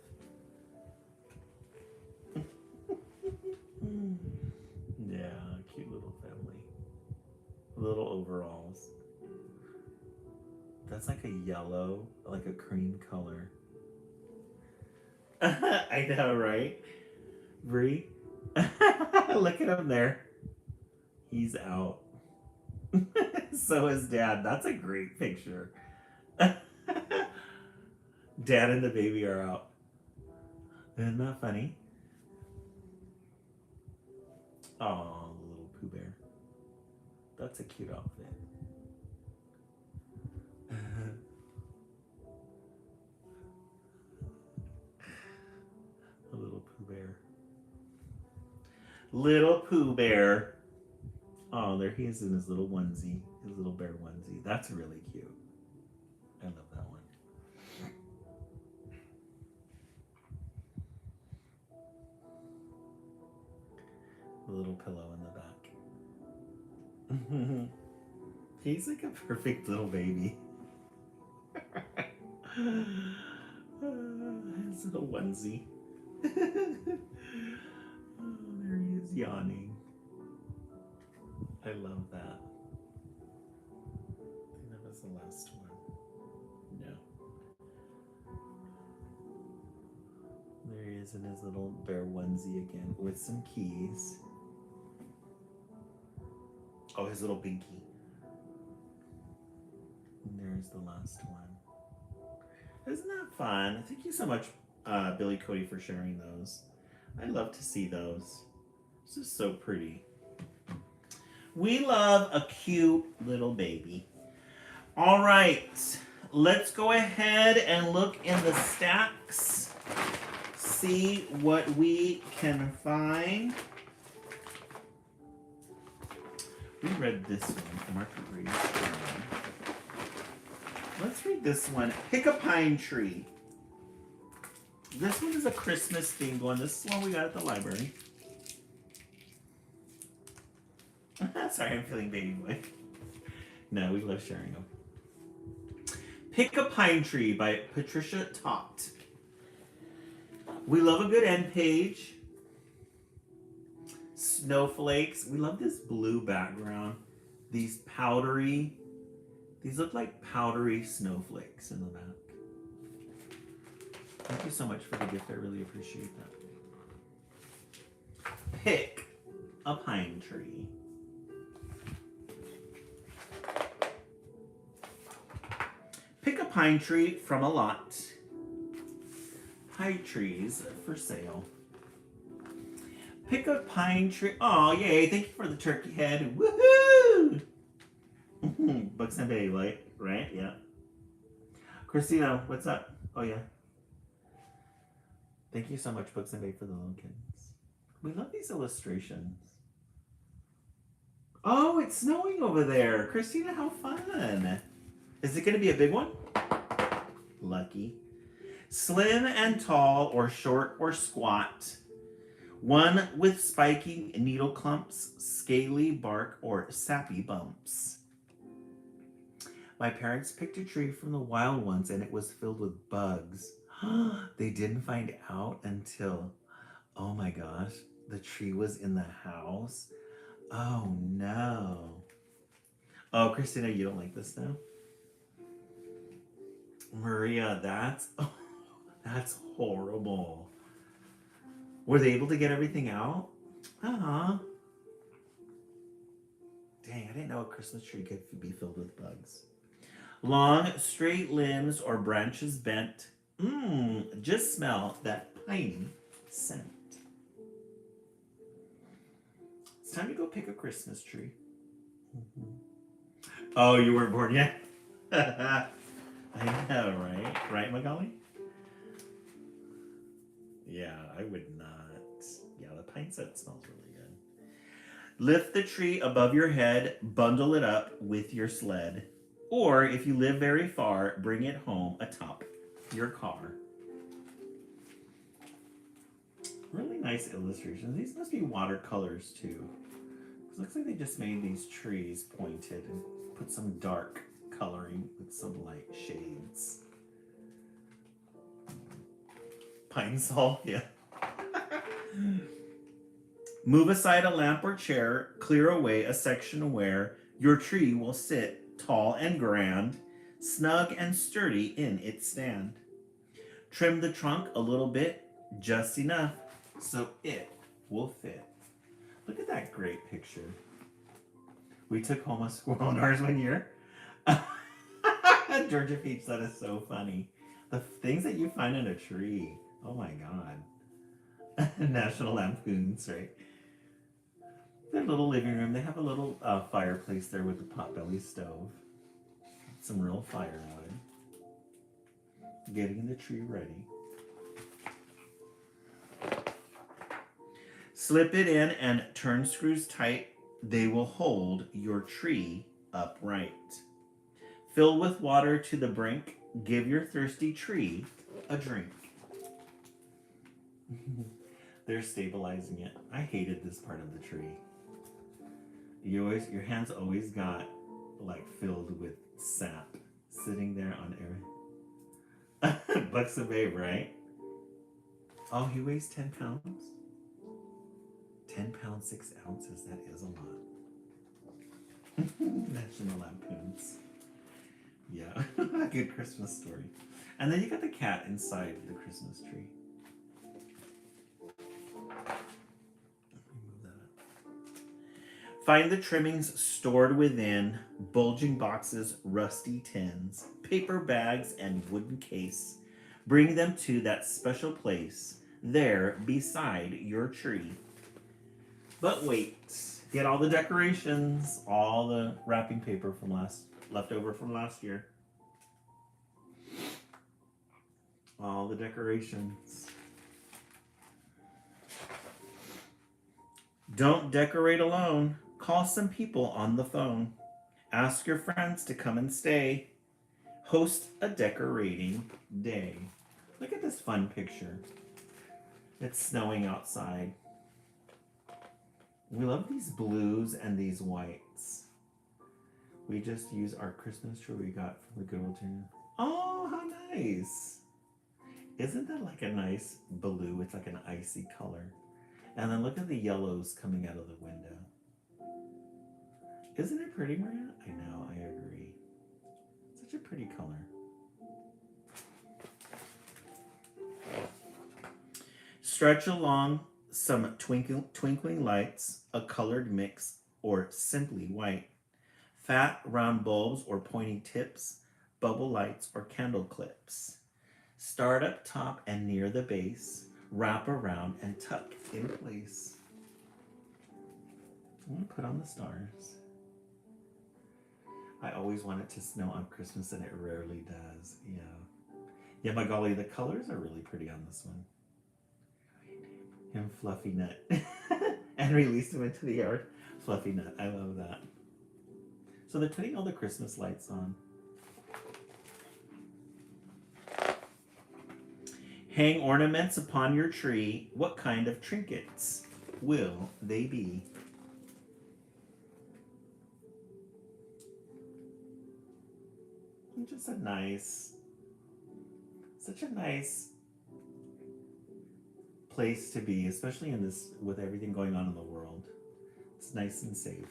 Yeah, cute little family. Little overalls. That's like a yellow, like a cream color. I know, right? Bree? Look at him there. He's out. So is Dad. That's a great picture. Dad and the baby are out. Isn't that funny? Oh, the little Pooh Bear. That's a cute outfit. A little Pooh Bear. Little Pooh Bear. Oh, there he is in his little onesie. His little bear onesie. That's really cute. I love that one. The little pillow in the back. He's like a perfect little baby. His little onesie. Oh, there he is yawning. I love that. I think that was the last one. is in his little bear onesie again with some keys. Oh, his little binky. And there's the last one. Isn't that fun? Thank you so much, Billy Cody, for sharing those. I love to see those. This is so pretty. We love a cute little baby. All right, let's go ahead and look in the stacks. See what we can find. We read this one. Margaret reads. Let's read this one. Pick a Pine Tree. This one is a Christmas themed one. This is one we got at the library. Sorry, I'm feeling baby boy. No, we love sharing them. Pick a Pine Tree by Patricia Tott. We love a good end page. Snowflakes. We love this blue background. These powdery, these look like powdery snowflakes in the back. Thank you so much for the gift. I really appreciate that. Pick a Pine Tree. Pick a pine tree from a lot. Pine trees for sale. Pick a pine tree. Oh, yay. Thank you for the turkey head. Woohoo! Books and Baby, right? Yeah. Christina, what's up? Oh, yeah. Thank you so much, Books and Baby, for the little kids. We love these illustrations. Oh, it's snowing over there. Christina, how fun. Is it going to be a big one? Lucky. Slim and tall, or short or squat. One with spiky needle clumps, scaly bark, or sappy bumps. My parents picked a tree from the wild ones and it was filled with bugs. They didn't find out until, oh my gosh, the tree was in the house. Oh no. Oh, Christina, you don't like this now? Maria, that's horrible. Were they able to get everything out? Dang, I didn't know a Christmas tree could be filled with bugs. Long, straight limbs or branches bent. Just smell that piney scent. It's time to go pick a Christmas tree. Oh, you weren't born yet? I know, right? Right, Magali? Yeah, I would not. Yeah, the pine scent smells really good. Lift the tree above your head, bundle it up with your sled. Or, if you live very far, bring it home atop your car. Really nice illustrations. These must be watercolors, too. It looks like they just made these trees pointed and put some dark coloring with some light shades. Pine Sol, yeah. Move aside a lamp or chair, clear away a section where your tree will sit tall and grand, snug and sturdy in its stand. Trim the trunk a little bit, just enough, so it will fit. Look at that great picture. We took home a squirrel in ours one year. Georgia Peach, that is so funny. The things that you find in a tree. Oh my God. National Lampoons, right? Their little living room. They have a little fireplace there with a potbelly stove. Some real firewood. Getting the tree ready. Slip it in and turn screws tight. They will hold your tree upright. Fill with water to the brink. Give your thirsty tree a drink. They're stabilizing it. I hated this part of the tree. Your hands always got like filled with sap sitting there on every. Bucks a babe, right? Oh, he weighs 10 pounds. 10 pounds, 6 ounces. That is a lot. National Lampoons. Yeah, good Christmas story. And then you got the cat inside the Christmas tree. Find the trimmings stored within bulging boxes, rusty tins, paper bags, and wooden case. Bring them to that special place there beside your tree. But wait, get all the decorations, all the wrapping paper from leftover from last year. All the decorations. Don't decorate alone. Call some people on the phone. Ask your friends to come and stay. Host a decorating day. Look at this fun picture. It's snowing outside. We love these blues and these whites. We just use our Christmas tree we got from the Goodwill Junior. Oh, how nice. Isn't that like a nice blue? It's like an icy color. And then look at the yellows coming out of the window. Isn't it pretty, Maria? I know, I agree. Such a pretty color. Stretch along some twinkling lights, a colored mix, or simply white. Fat, round bulbs or pointy tips, bubble lights or candle clips. Start up top and near the base. Wrap around and tuck in place. I'm going to put on the stars. I always want it to snow on Christmas and it rarely does. Yeah, by golly, the colors are really pretty on this one. Him Fluffy Nut. And released him into the yard. Fluffy Nut, I love that. So they're putting all the Christmas lights on. Hang ornaments upon your tree. What kind of trinkets will they be? Just such a nice place to be, especially in this, with everything going on in the world. It's nice and safe.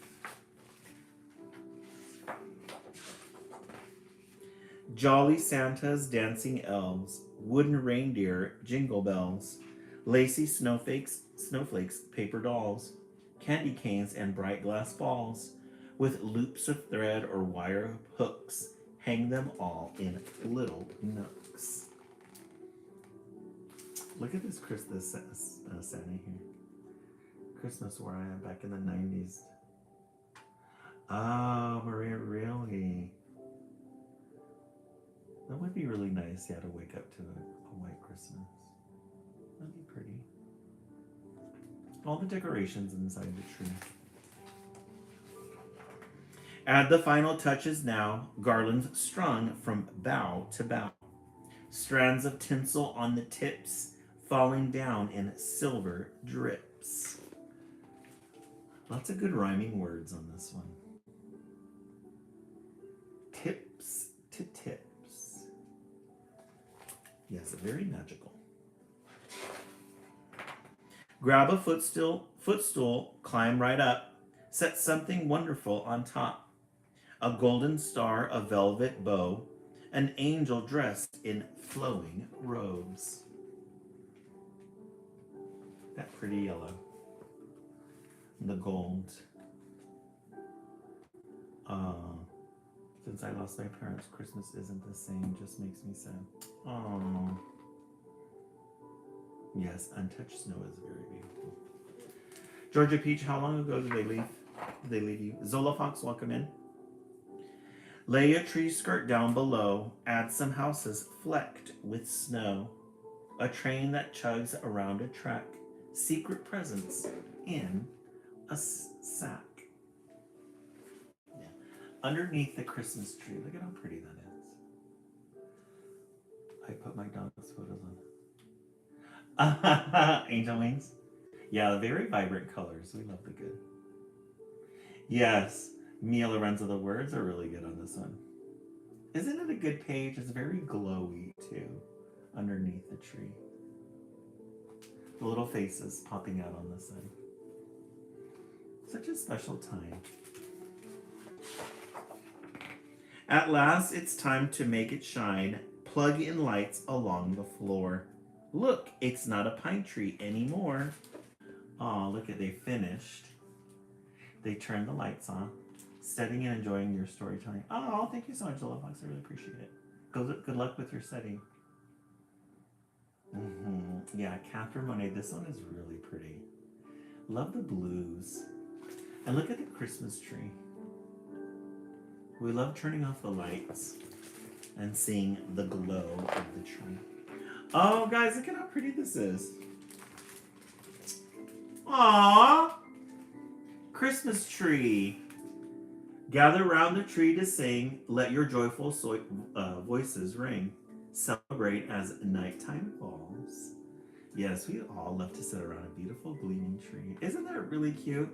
Jolly Santas, dancing elves, wooden reindeer, jingle bells, lacy snowflakes, paper dolls, candy canes, and bright glass balls, with loops of thread or wire hooks. Hang them all in little nooks. Look at this Santa here. Christmas where I am back in the 90s. Oh, Maria, really? That would be really nice, yeah, to wake up to a white Christmas. That'd be pretty. All the decorations inside the tree. Add the final touches now. Garlands strung from bough to bough. Strands of tinsel on the tips, falling down in silver drips. Lots of good rhyming words on this one. Tips to tips. Yes, very magical. Grab a footstool, climb right up. Set something wonderful on top. A golden star, a velvet bow, an angel dressed in flowing robes. That pretty yellow. The gold. Since I lost my parents, Christmas isn't the same, just makes me sad. Oh. Yes, untouched snow is very beautiful. Georgia Peach, how long ago did they leave? Did they leave you? Zola Fox, welcome in. Lay a tree skirt down below. Add some houses flecked with snow. A train that chugs around a track. Secret presents in a sack. Yeah. Underneath the Christmas tree. Look at how pretty that is. I put my dog's photos on. Angel wings. Yeah, very vibrant colors. We love the good. Yes. Mia Lorenzo, the words are really good on this one. Isn't it a good page? It's very glowy too, underneath the tree. The little faces popping out on the side. Such a special time. At last, it's time to make it shine. Plug in lights along the floor. Look, it's not a pine tree anymore. Aw, look at they finished. They turn the lights on, studying and enjoying your storytelling. Oh, thank you so much, Zola Fox. I really appreciate it. Good luck with your study. Yeah, Catherine Monet. This one is really pretty. Love the blues. And look at the Christmas tree. We love turning off the lights and seeing the glow of the tree. Oh, guys, look at how pretty this is. Aww. Christmas tree. Gather round the tree to sing. Let your joyful voices ring. Celebrate as nighttime falls. Yes, we all love to sit around a beautiful gleaming tree. Isn't that really cute?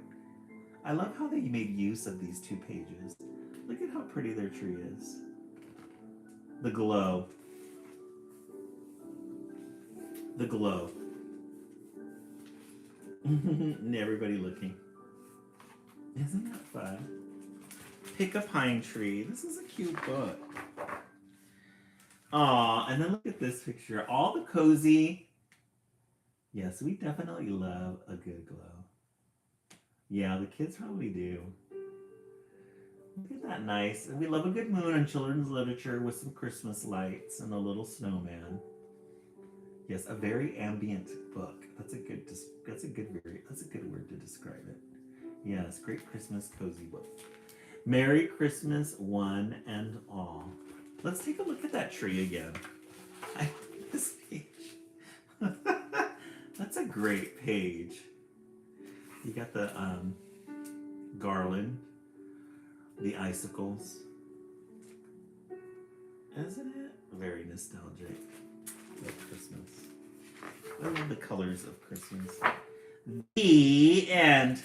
I love how they made use of these 2 pages. Look at how pretty their tree is. The glow. The glow. And everybody looking. Isn't that fun? Pick a Pine Tree. This is a cute book. Aw, and then look at this picture. All the cozy. Yes, we definitely love a good glow. Yeah, the kids probably do. Look at that nice. And we love a good moon and children's literature with some Christmas lights and a little snowman. Yes, a very ambient book. That's a good word to describe it. Yes, great Christmas cozy book. Merry Christmas, one and all. Let's take a look at that tree again. This page. That's a great page. You got the garland, the icicles. Isn't it very nostalgic? Like Christmas. I love the colors of Christmas. The end.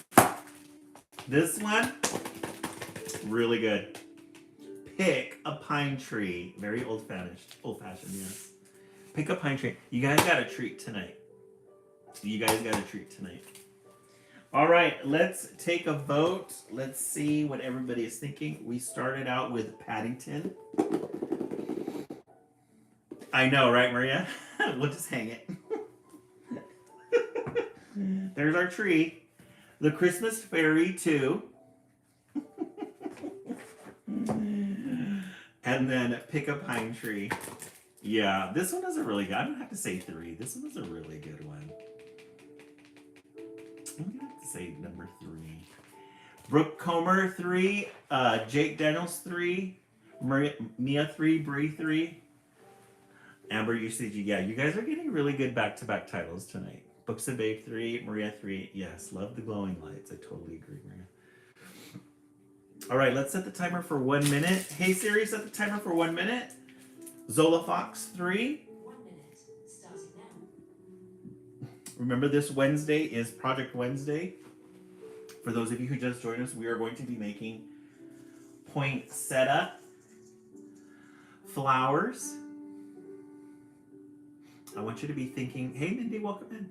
This one, really good. Pick a Pine Tree. Very old-fashioned, yes. Pick a pine tree. You guys got a treat tonight. All right, let's take a vote. Let's see what everybody is thinking. We started out with Paddington. I know, right, Maria? We'll just hang it. There's our tree. The Christmas Fairy 2. And then Pick a Pine Tree. Yeah, this one is a really good. I don't have to say 3. This one is a really good one. I'm gonna have to say number 3. Brooke Comer 3, Jake Daniels 3, Mia 3, Bree 3, Amber UCG. Yeah, you guys are getting really good back-to-back titles tonight. Books of Babe 3, Maria 3. Yes, love the glowing lights. I totally agree, Maria. All right, let's set the timer for 1 minute. Hey Siri, set the timer for 1 minute. Zola Fox 3. 1 minute, starting now. Remember, this Wednesday is Project Wednesday. For those of you who just joined us, we are going to be making poinsettia flowers. I want you to be thinking, hey Mindy, welcome in.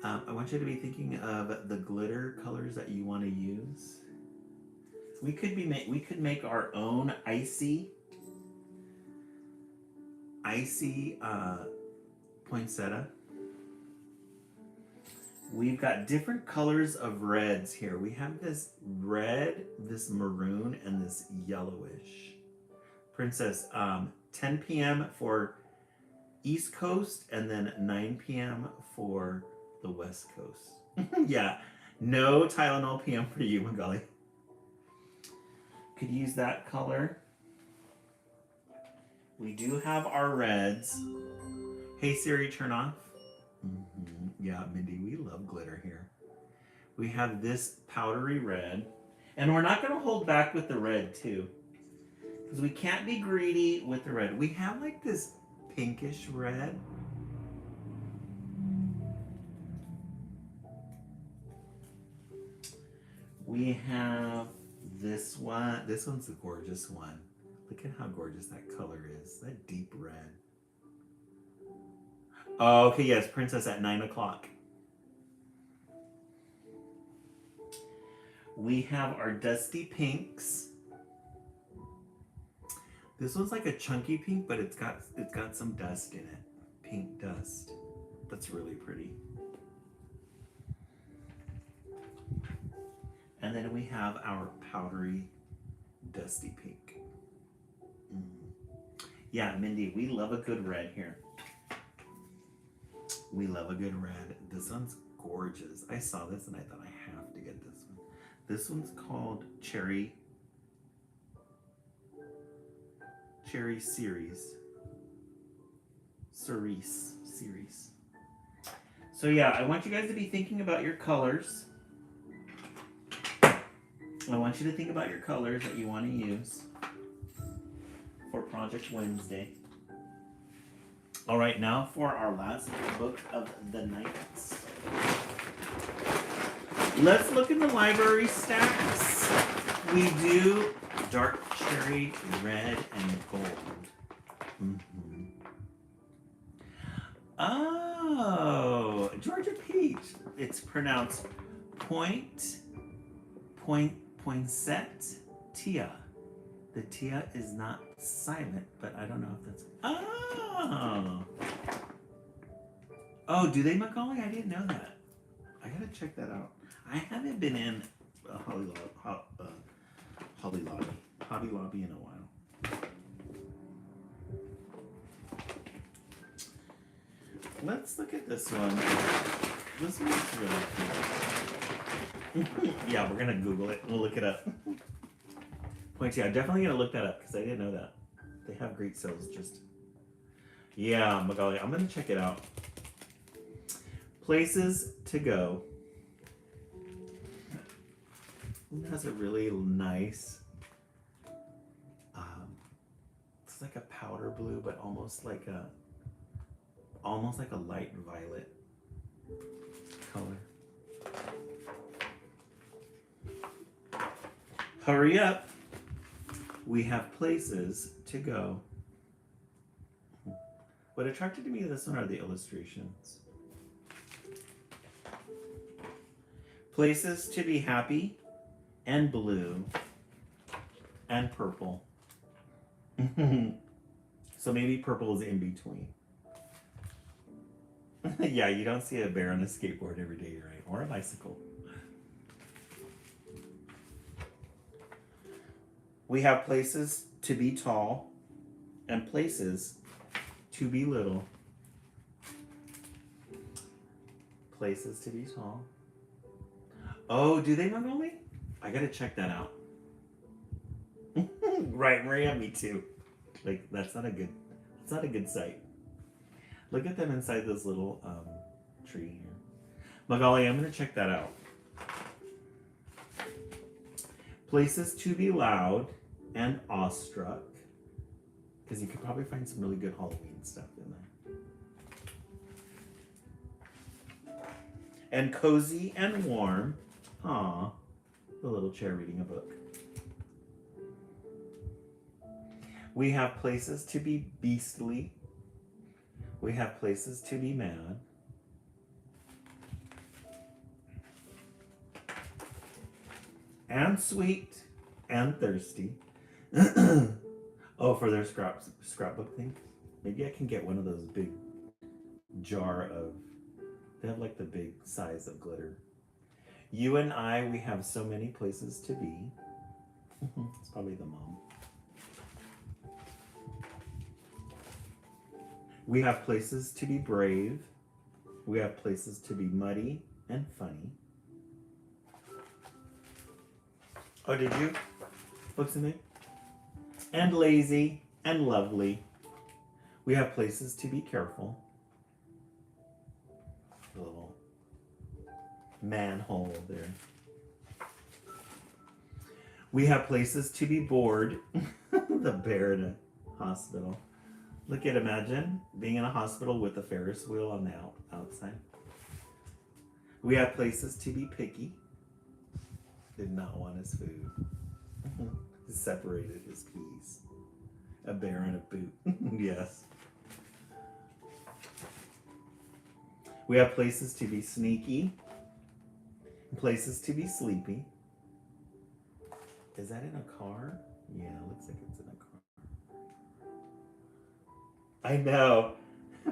I want you to be thinking of the glitter colors that you want to use. We could make our own icy poinsettia. We've got different colors of reds here. We have this red, this maroon, and this yellowish. Princess, 10 p.m. for East Coast, and then 9 p.m. for the West Coast. Yeah, no Tylenol PM for you, Magali. Could use that color. We do have our reds. Hey Siri, turn off. Yeah, Mindy, we love glitter here. We have this powdery red. And we're not going to hold back with the red too, because we can't be greedy with the red. We have like this pinkish red. We have this one. This one's a gorgeous one. Look at how gorgeous that color is. That deep red. Oh, okay, yes, Princess at 9 o'clock. We have our dusty pinks. This one's like a chunky pink, but it's got some dust in it. Pink dust. That's really pretty. And then we have our powdery dusty pink. Yeah, Mindy, we love a good red here. We love a good red. This one's gorgeous. I saw this and I thought I have to get this one. This one's called Cherry Series. Cerise Series. So yeah, I want you guys to be thinking about your colors. I want you to think about your colors that you want to use for Project Wednesday. All right, now for our last book of the night. Let's look in the library stacks. We do dark cherry, red, and gold. Mm-hmm. Oh, Georgia Peach. It's pronounced poinsettia. The tia is not silent, but I don't know if that's. Oh. Oh, do they, Macaulay? I didn't know that. I gotta check that out. I haven't been in Hobby Lobby in a while. Let's look at this one. This one's really cool. Yeah, we're gonna Google it. We'll look it up. Pointy, I'm definitely gonna look that up because I didn't know that. They have great sales. Just yeah, Magali, I'm gonna check it out. Places to go. It has a really nice. It's like a powder blue, but almost like a light violet color. Hurry up. We have places to go. What attracted me to this one are the illustrations. Places to be happy and blue and purple. So maybe purple is in between. Yeah, you don't see a bear on a skateboard every day, right? Or a bicycle. We have places to be tall and places to be little. Places to be tall. Oh, do they not know me? I gotta check that out. Right, Maria, me too. Like, that's not a good sight. Look at them inside this little tree here. Magali, I'm gonna check that out. Places to be loud and awestruck. Because you could probably find some really good Halloween stuff in there. And cozy and warm. Aw, the little chair reading a book. We have places to be beastly. We have places to be mad. And sweet and thirsty. Oh, for their scrapbook thing? Maybe I can get one of those big jar of, they have like the big size of glitter. You and I, we have so many places to be. It's probably the mom. We have places to be brave. We have places to be muddy and funny. Oh, did you? What's in there? And lazy and lovely. We have places to be careful. A little manhole there. We have places to be bored. The bear in a hospital. Look at, imagine being in a hospital with a Ferris wheel on the outside. We have places to be picky. Did not want his food. Separated his keys. A bear in a boot. Yes. We have places to be sneaky. Places to be sleepy. Is that in a car? Yeah, looks like it's in a car. I know.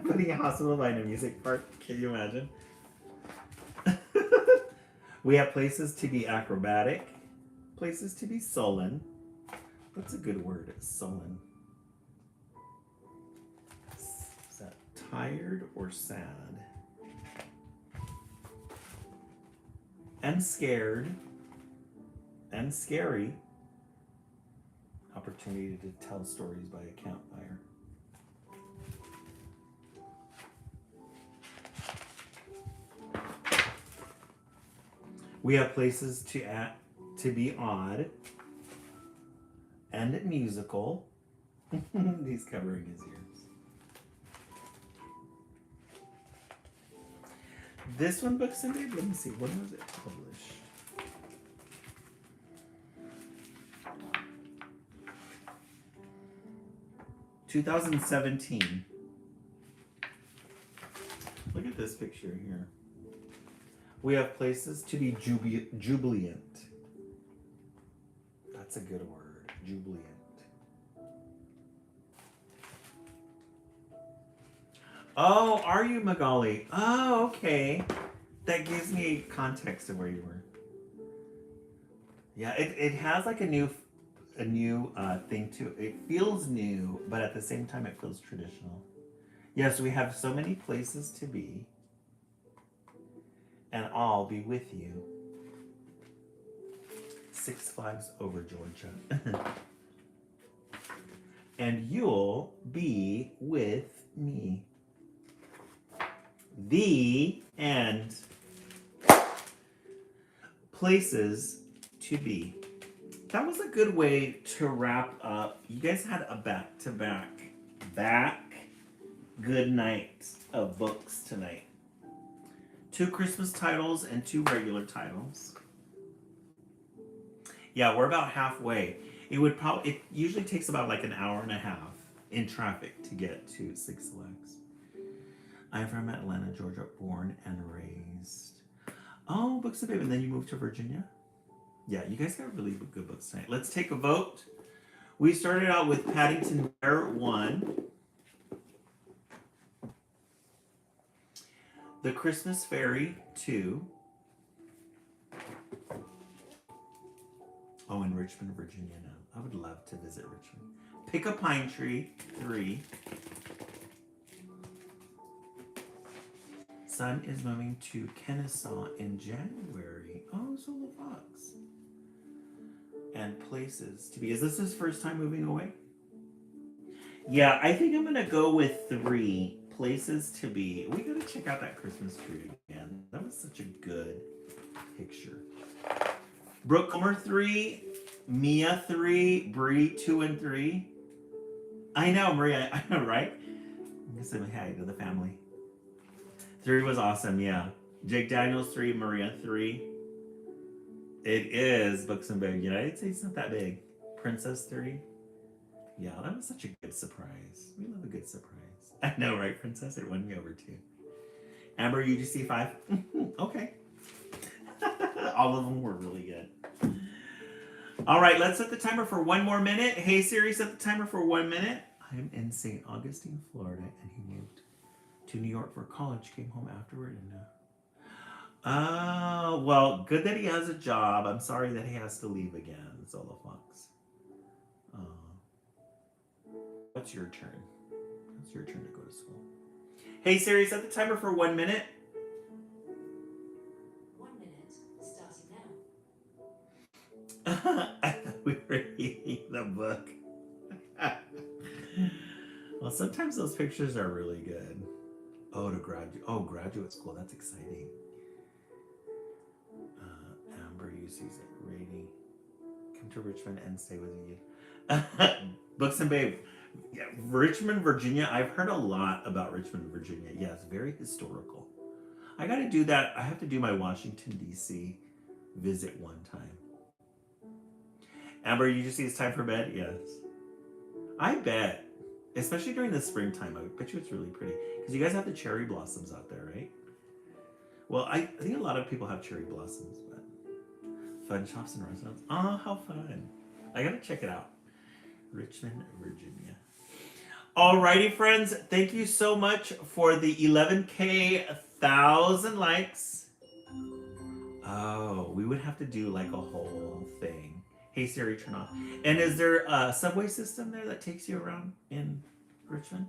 Putting a hospital behind a music park. Can you imagine? We have places to be acrobatic, places to be sullen. What's a good word? Sullen. Is that tired or sad? And scared and scary. Opportunity to tell stories by a campfire. We have places to be odd and musical. He's covering his ears. This one, Books and Babe, let me see. When was it published? (2017). Look at this picture here. We have places to be jubilant. That's a good word, jubilant. Oh, are you, Magali? Oh, okay. That gives me context of where you were. Yeah, it has like a new thing to it. It feels new, but at the same time it feels traditional. Yes, we have so many places to be, and I'll be with you. Six Flags Over Georgia. And you'll be with me. The end. Places to be. That was a good way to wrap up. You guys had a back good night of books tonight. 2 Christmas titles and 2 regular titles. Yeah, we're about halfway. It usually takes about like an hour and a half in traffic to get to Six Flags. I'm from Atlanta, Georgia, born and raised. Oh, Books and Babe, and then you moved to Virginia? Yeah, you guys got really good books tonight. Let's take a vote. We started out with Paddington Bear 1. The Christmas Fairy 2. Oh, in Richmond, Virginia now. I would love to visit Richmond. Pick a Pine Tree 3. Son is moving to Kennesaw in January. Oh, Solo Fox. And Places to be. Is this his first time moving away? Yeah, I think I'm going to go with 3. Places to be. We got to check out that Christmas tree again. That was such a good picture. Brooke Comer 3. Mia 3. Bree 2 and 3. I know, Maria. I know, right? I'm going to say hi to the family. 3 was awesome, yeah. Jake Daniels 3, Maria 3. It is Books and Babe. United States not that big. Princess 3. Yeah, that was such a good surprise. We love a good surprise. I know, right, Princess? It won me over too. Amber, UGC 5. Okay. All of them were really good. All right, let's set the timer for 1 more minute. Hey Siri, set the timer for 1 minute. I'm in St. Augustine, Florida, and he moved to New York for college, came home afterward, and well, good that he has a job. I'm sorry that he has to leave again, Zola Fox. What's your turn? It's your turn to go to school. Hey Siri, set the timer for 1 minute. 1 minute, starting now. I thought we were reading the book. Well, sometimes those pictures are really good. Oh, graduate school. That's exciting. Amber uses it. Rainy. Come to Richmond and stay with you. Books and Babe. Yeah, Richmond, Virginia. I've heard a lot about Richmond, Virginia. Yeah, it's very historical. I got to do that. I have to do my Washington, D.C. visit one time. Amber, you just see it's time for bed? Yes. I bet. Especially during the springtime. I bet you it's really pretty. Because you guys have the cherry blossoms out there, right? Well, I think a lot of people have cherry blossoms, but fun shops and restaurants. Oh, how fun. I gotta check it out. Richmond, Virginia. Alrighty, friends. Thank you so much for the 11K 1,000 likes. Oh, we would have to do like a whole thing. Hey Siri, turn off. And is there a subway system there that takes you around in Richmond?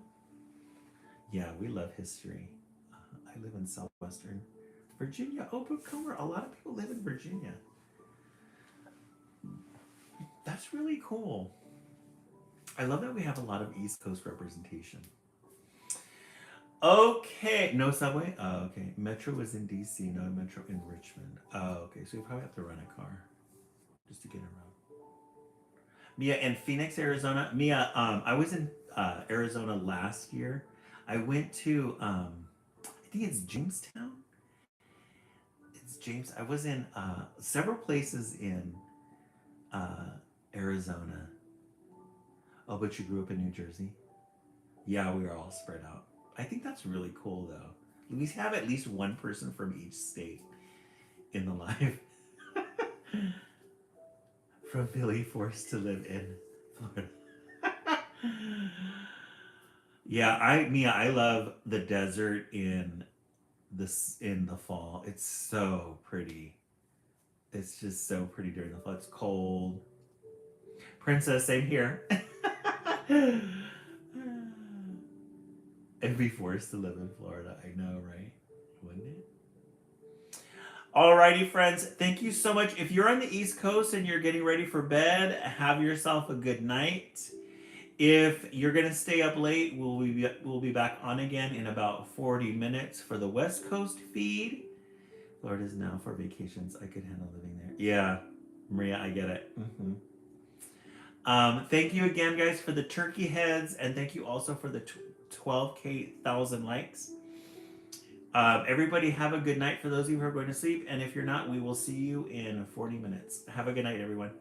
Yeah, we love history. I live in southwestern Virginia. Oh, Bookover. A lot of people live in Virginia. That's really cool. I love that we have a lot of East Coast representation. Okay, no subway. Oh, okay. Metro is in DC, no Metro in Richmond. Oh, okay. So you probably have to rent a car just to get around. Mia in Phoenix, Arizona. Mia, I was in Arizona last year. I went to I think it's Jamestown. It's James. I was in several places in Arizona. Oh, but you grew up in New Jersey? Yeah, we were all spread out. I think that's really cool, though. We have at least one person from each state in the live. From Philly, forced to live in Florida. Yeah, I love the desert in the fall. It's so pretty. It's just so pretty during the fall. It's cold. Princess, same here. And be forced to live in Florida. I know, right? Wouldn't it? Alrighty, friends. Thank you so much. If you're on the East Coast and you're getting ready for bed, have yourself a good night. If you're gonna stay up late, we'll be back on again in about 40 minutes for the West Coast feed. Florida's now for vacations. I could handle living there. Yeah, Maria, I get it. Thank you again, guys, for the turkey heads, and thank you also for the 12,000 likes. Everybody have a good night for those of you who are going to sleep, and if you're not, we will see you in 40 minutes. Have a good night, everyone.